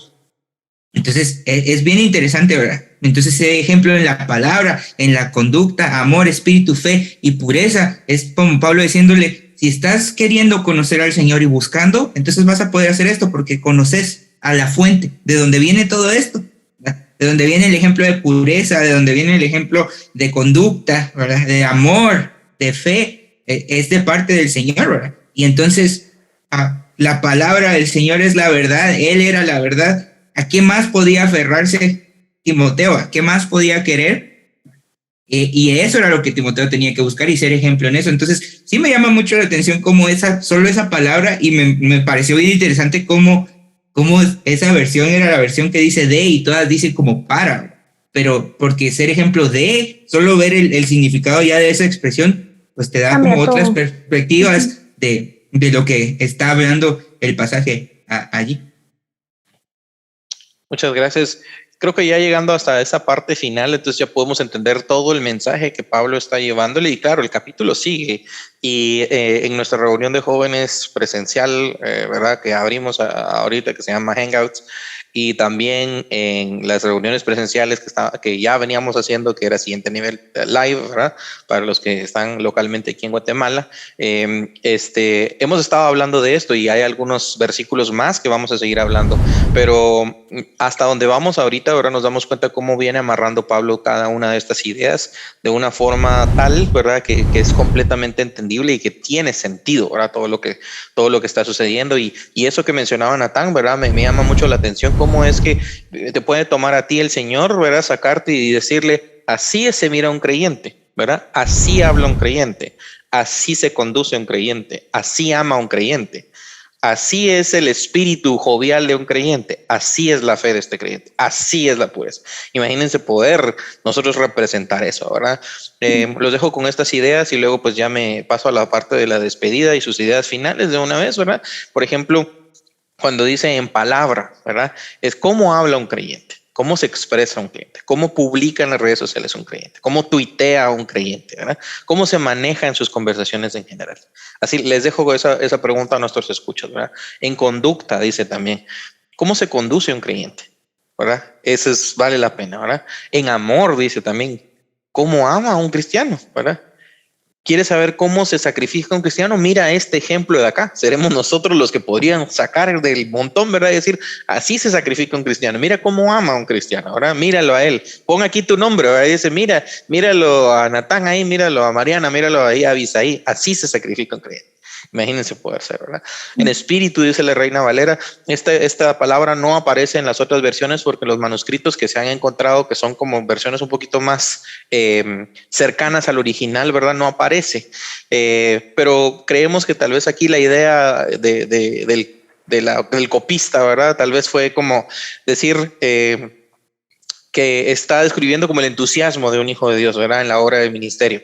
[SPEAKER 2] Entonces, es bien interesante, ¿verdad? Entonces, ese ejemplo en la palabra, en la conducta, amor, espíritu, fe y pureza, es como Pablo diciéndole, si estás queriendo conocer al Señor y buscando, entonces vas a poder hacer esto porque conoces a la fuente, de donde viene todo esto, ¿verdad? De donde viene el ejemplo de pureza, de donde viene el ejemplo de conducta, ¿verdad? De amor, de fe, es de parte del Señor, ¿verdad? Y entonces, la palabra del Señor es la verdad, Él era la verdad. ¿A qué más podía aferrarse Timoteo? ¿A qué más podía querer? Y eso era lo que Timoteo tenía que buscar y ser ejemplo en eso. Entonces, sí me llama mucho la atención cómo solo esa palabra, y me pareció bien interesante cómo esa versión era la versión que dice de y todas dicen como para. Pero porque ser ejemplo de, solo ver el significado ya de esa expresión, pues te da cambia como todo. Otras perspectivas de lo que está hablando el pasaje allí.
[SPEAKER 1] Muchas gracias. Creo que ya llegando hasta esa parte final, entonces ya podemos entender todo el mensaje que Pablo está llevándole. Y claro, el capítulo sigue. Y en nuestra reunión de jóvenes presencial, ¿verdad? Que abrimos ahorita, que se llama Hangouts, y también en las reuniones presenciales que ya veníamos haciendo, que era siguiente nivel live, ¿verdad? Para los que están localmente aquí en Guatemala. Hemos estado hablando de esto y hay algunos versículos más que vamos a seguir hablando, pero hasta donde vamos ahorita, ahora nos damos cuenta cómo viene amarrando Pablo cada una de estas ideas de una forma tal, ¿verdad? Que es completamente entendible y que tiene sentido, ¿verdad? Todo lo que está sucediendo y eso que mencionaba Natán, ¿verdad? Me llama mucho la atención cómo es que te puede tomar a ti el Señor, ¿verdad? Sacarte y decirle, así se mira un creyente, ¿verdad? Así habla un creyente, así se conduce un creyente, así ama un creyente. Así es el espíritu jovial de un creyente, así es la fe de este creyente, así es la pureza. Imagínense poder nosotros representar eso, ¿verdad? Los dejo con estas ideas y luego pues ya me paso a la parte de la despedida y sus ideas finales de una vez, ¿verdad? Por ejemplo, cuando dice en palabra, ¿verdad? Es cómo habla un creyente. ¿Cómo se expresa un creyente? ¿Cómo publica en las redes sociales un creyente? ¿Cómo tuitea un creyente? ¿Verdad? ¿Cómo se maneja en sus conversaciones en general? Así les dejo esa pregunta a nuestros escuchos, ¿verdad? En conducta, dice también, ¿cómo se conduce un creyente? ¿Verdad? Eso vale la pena, ¿verdad? En amor, dice también, ¿cómo ama a un cristiano? ¿Verdad? ¿Quieres saber cómo se sacrifica un cristiano? Mira este ejemplo de acá. Seremos nosotros los que podrían sacar del montón, ¿verdad? Y decir, así se sacrifica un cristiano. Mira cómo ama a un cristiano, ¿verdad? Míralo a él. Pon aquí tu nombre, ¿verdad? Y dice, míralo a Natán ahí, míralo a Mariana, míralo ahí a Abisaí. Así se sacrifica un creyente. Imagínense poder ser, ¿verdad? En espíritu, dice la Reina Valera, esta palabra no aparece en las otras versiones porque los manuscritos que se han encontrado, que son como versiones un poquito más cercanas al original, ¿verdad? No aparece. Pero creemos que tal vez aquí la idea del copista, ¿verdad? Tal vez fue como decir que está describiendo como el entusiasmo de un hijo de Dios, ¿verdad? En la obra del ministerio.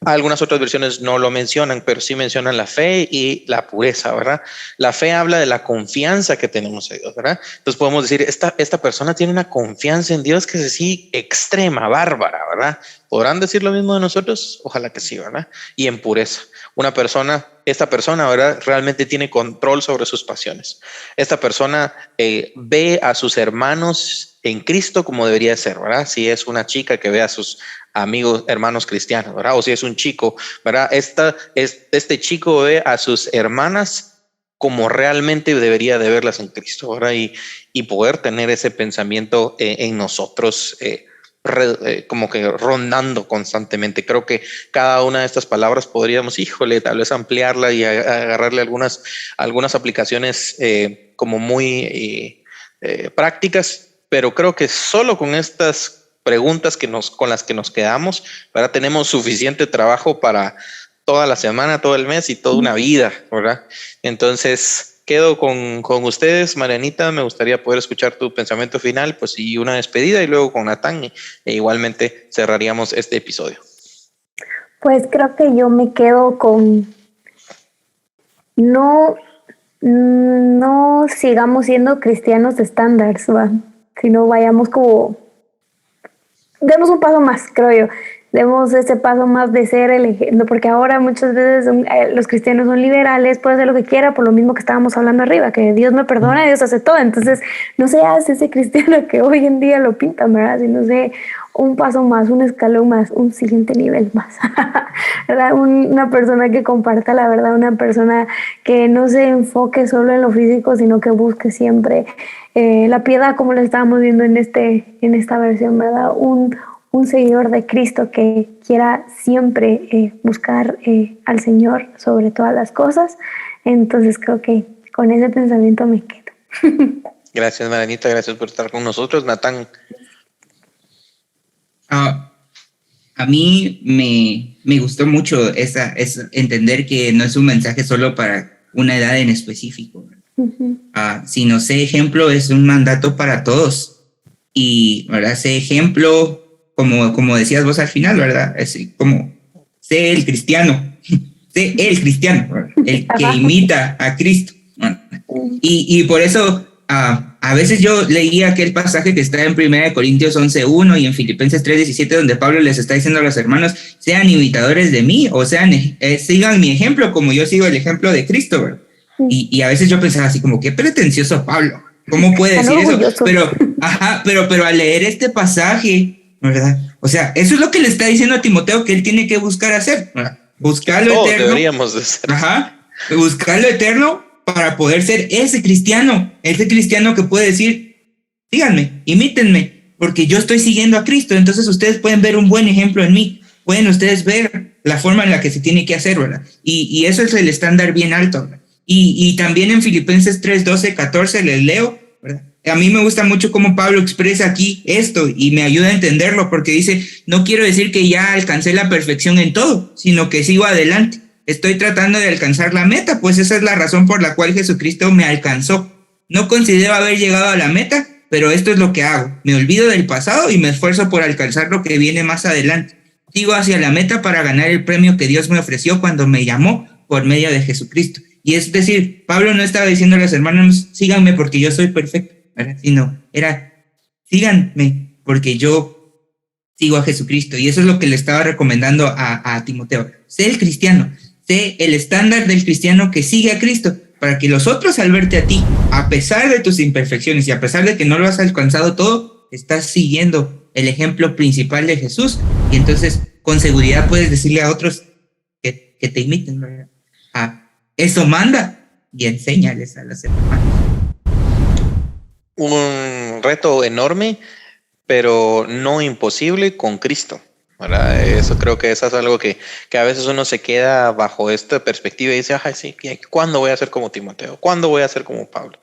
[SPEAKER 1] Algunas otras versiones no lo mencionan, pero sí mencionan la fe y la pureza, ¿verdad? La fe habla de la confianza que tenemos en Dios, ¿verdad? Entonces podemos decir, esta persona tiene una confianza en Dios que es así extrema, bárbara, ¿verdad? ¿Podrán decir lo mismo de nosotros? Ojalá que sí, ¿verdad? Y en pureza. Esta persona, ¿verdad? Realmente tiene control sobre sus pasiones. Esta persona ve a sus hermanos en Cristo como debería ser, ¿verdad? Si es una chica que ve a sus amigos, hermanos cristianos, ¿verdad? O si es un chico, ¿verdad? Este chico ve a sus hermanas como realmente debería de verlas en Cristo, ¿verdad? Y poder tener ese pensamiento en nosotros, como que rondando constantemente. Creo que cada una de estas palabras podríamos, híjole, tal vez ampliarla y agarrarle algunas aplicaciones como muy prácticas, pero creo que solo con estas preguntas con las que nos quedamos, ¿verdad? Tenemos suficiente trabajo para toda la semana, todo el mes y toda una vida, ¿verdad? Entonces, quedo con ustedes, Marianita. Me gustaría poder escuchar tu pensamiento final, pues, y una despedida, y luego con Natán, e igualmente cerraríamos este episodio.
[SPEAKER 3] Pues creo que yo me quedo con no sigamos siendo cristianos estándares, ¿va? Sino vayamos como, demos un paso más, creo yo. Demos ese paso más de ser el ejemplo, porque ahora muchas veces los cristianos son liberales, puede hacer lo que quiera, por lo mismo que estábamos hablando arriba, que Dios me perdona, Dios hace todo. Entonces, no seas ese cristiano que hoy en día lo pintan, ¿verdad? Sino sé un paso más, un escalón más, un siguiente nivel más, ¿verdad? Una persona que comparta la verdad, una persona que no se enfoque solo en lo físico, sino que busque siempre la piedad, como lo estábamos viendo en esta versión, ¿verdad? Un seguidor de Cristo que quiera siempre buscar al Señor sobre todas las cosas. Entonces creo que con ese pensamiento me quedo.
[SPEAKER 1] Gracias, Marianita, gracias por estar con nosotros. Natán.
[SPEAKER 2] A mí me gustó mucho entender que no es un mensaje solo para una edad en específico, sino ese ejemplo es un mandato para todos. Y, ¿verdad? Ese ejemplo, como decías vos al final, ¿verdad? Es como, sé el cristiano, ¿verdad? El que imita a Cristo. Y por eso, a veces yo leía aquel pasaje que está en 1 Corintios 11:1 y en Filipenses 3:17, donde Pablo les está diciendo a los hermanos, sean imitadores de mí, o sigan mi ejemplo como yo sigo el ejemplo de Cristo, ¿verdad? Y a veces yo pensaba así como, qué pretencioso Pablo, ¿cómo puede decir eso? Pero al leer este pasaje, ¿verdad? O sea, eso es lo que le está diciendo a Timoteo que él tiene que buscar hacer, ¿verdad? Buscar lo eterno.
[SPEAKER 1] Deberíamos de ser.
[SPEAKER 2] Buscar lo eterno para poder ser ese cristiano que puede decir, síganme, imítenme, porque yo estoy siguiendo a Cristo. Entonces ustedes pueden ver un buen ejemplo en mí, pueden ustedes ver la forma en la que se tiene que hacer, ¿verdad? Y eso es el estándar bien alto, ¿verdad? Y también en Filipenses 3:12-14 les leo, ¿verdad? A mí me gusta mucho cómo Pablo expresa aquí esto y me ayuda a entenderlo, porque dice, no quiero decir que ya alcancé la perfección en todo, sino que sigo adelante. Estoy tratando de alcanzar la meta, pues esa es la razón por la cual Jesucristo me alcanzó. No considero haber llegado a la meta, pero esto es lo que hago. Me olvido del pasado y me esfuerzo por alcanzar lo que viene más adelante. Sigo hacia la meta para ganar el premio que Dios me ofreció cuando me llamó por medio de Jesucristo. Y es decir, Pablo no estaba diciendo a los hermanos, síganme porque yo soy perfecto, ¿verdad? Sino era, síganme porque yo sigo a Jesucristo. Y eso es lo que le estaba recomendando a Timoteo. Sé el cristiano, sé el estándar del cristiano que sigue a Cristo, para que los otros al verte a ti, a pesar de tus imperfecciones y a pesar de que no lo has alcanzado todo, estás siguiendo el ejemplo principal de Jesús. Y entonces con seguridad puedes decirle a otros que te imiten, ¿verdad? Eso manda y enséñales a los hermanos.
[SPEAKER 1] Un reto enorme, pero no imposible con Cristo, ¿verdad? Eso creo que eso es algo que a veces uno se queda bajo esta perspectiva y dice, ay, sí, ¿cuándo voy a ser como Timoteo? ¿Cuándo voy a ser como Pablo?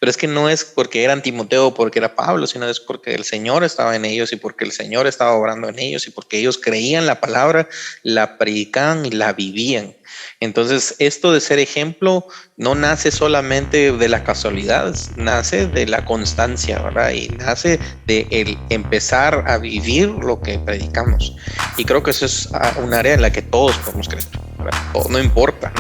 [SPEAKER 1] Pero es que no es porque eran Timoteo o porque era Pablo, sino es porque el Señor estaba en ellos y porque el Señor estaba obrando en ellos y porque ellos creían la palabra, la predicaban y la vivían. Entonces, esto de ser ejemplo no nace solamente de la casualidad, nace de la constancia, ¿verdad? Y nace de el empezar a vivir lo que predicamos. Y creo que eso es un área en la que todos podemos crecer. No importa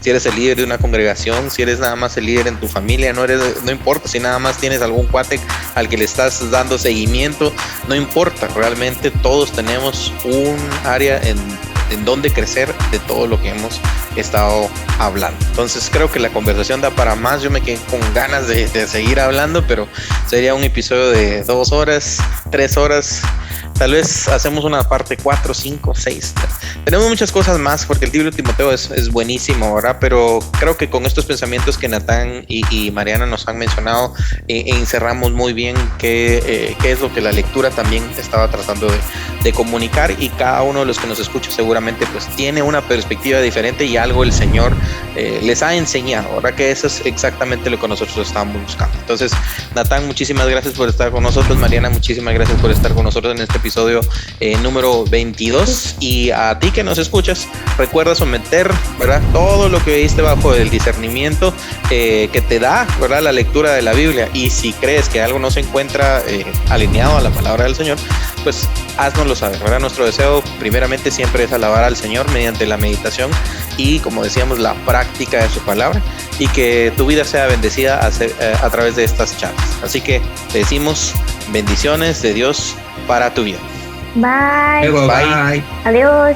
[SPEAKER 1] si eres el líder de una congregación, si eres nada más el líder en tu familia, no importa si nada más tienes algún cuate al que le estás dando seguimiento, no importa, realmente todos tenemos un área en donde crecer de todo lo que hemos estado hablando. Entonces creo que la conversación da para más. Yo me quedé con ganas de seguir hablando, pero sería un episodio de 2 horas, 3 horas. Tal vez hacemos una parte 4, 5, 6. Tenemos muchas cosas más porque el libro de Timoteo es buenísimo, ¿verdad? Pero creo que con estos pensamientos que Natán y Mariana nos han mencionado, encerramos muy bien qué es lo que la lectura también estaba tratando de comunicar, y cada uno de los que nos escucha seguramente pues tiene una perspectiva diferente y algo el Señor les ha enseñado, ¿verdad? Que eso es exactamente lo que nosotros estábamos buscando. Entonces, Natán, muchísimas gracias por estar con nosotros. Mariana, muchísimas gracias por estar con nosotros en este episodio número 22. Y a ti que nos escuchas, recuerda someter, ¿verdad?, todo lo que viste bajo el discernimiento que te da, ¿verdad?, la lectura de la Biblia. Y si crees que algo no se encuentra alineado a la palabra del Señor, pues haznoslo saber, ¿verdad? Nuestro deseo primeramente siempre es alabar al Señor mediante la meditación y, como decíamos, la práctica de su palabra, y que tu vida sea bendecida a través de estas charlas. Así que te decimos bendiciones de Dios para tu vida.
[SPEAKER 3] Bye.
[SPEAKER 2] Luego, bye.
[SPEAKER 3] Adiós.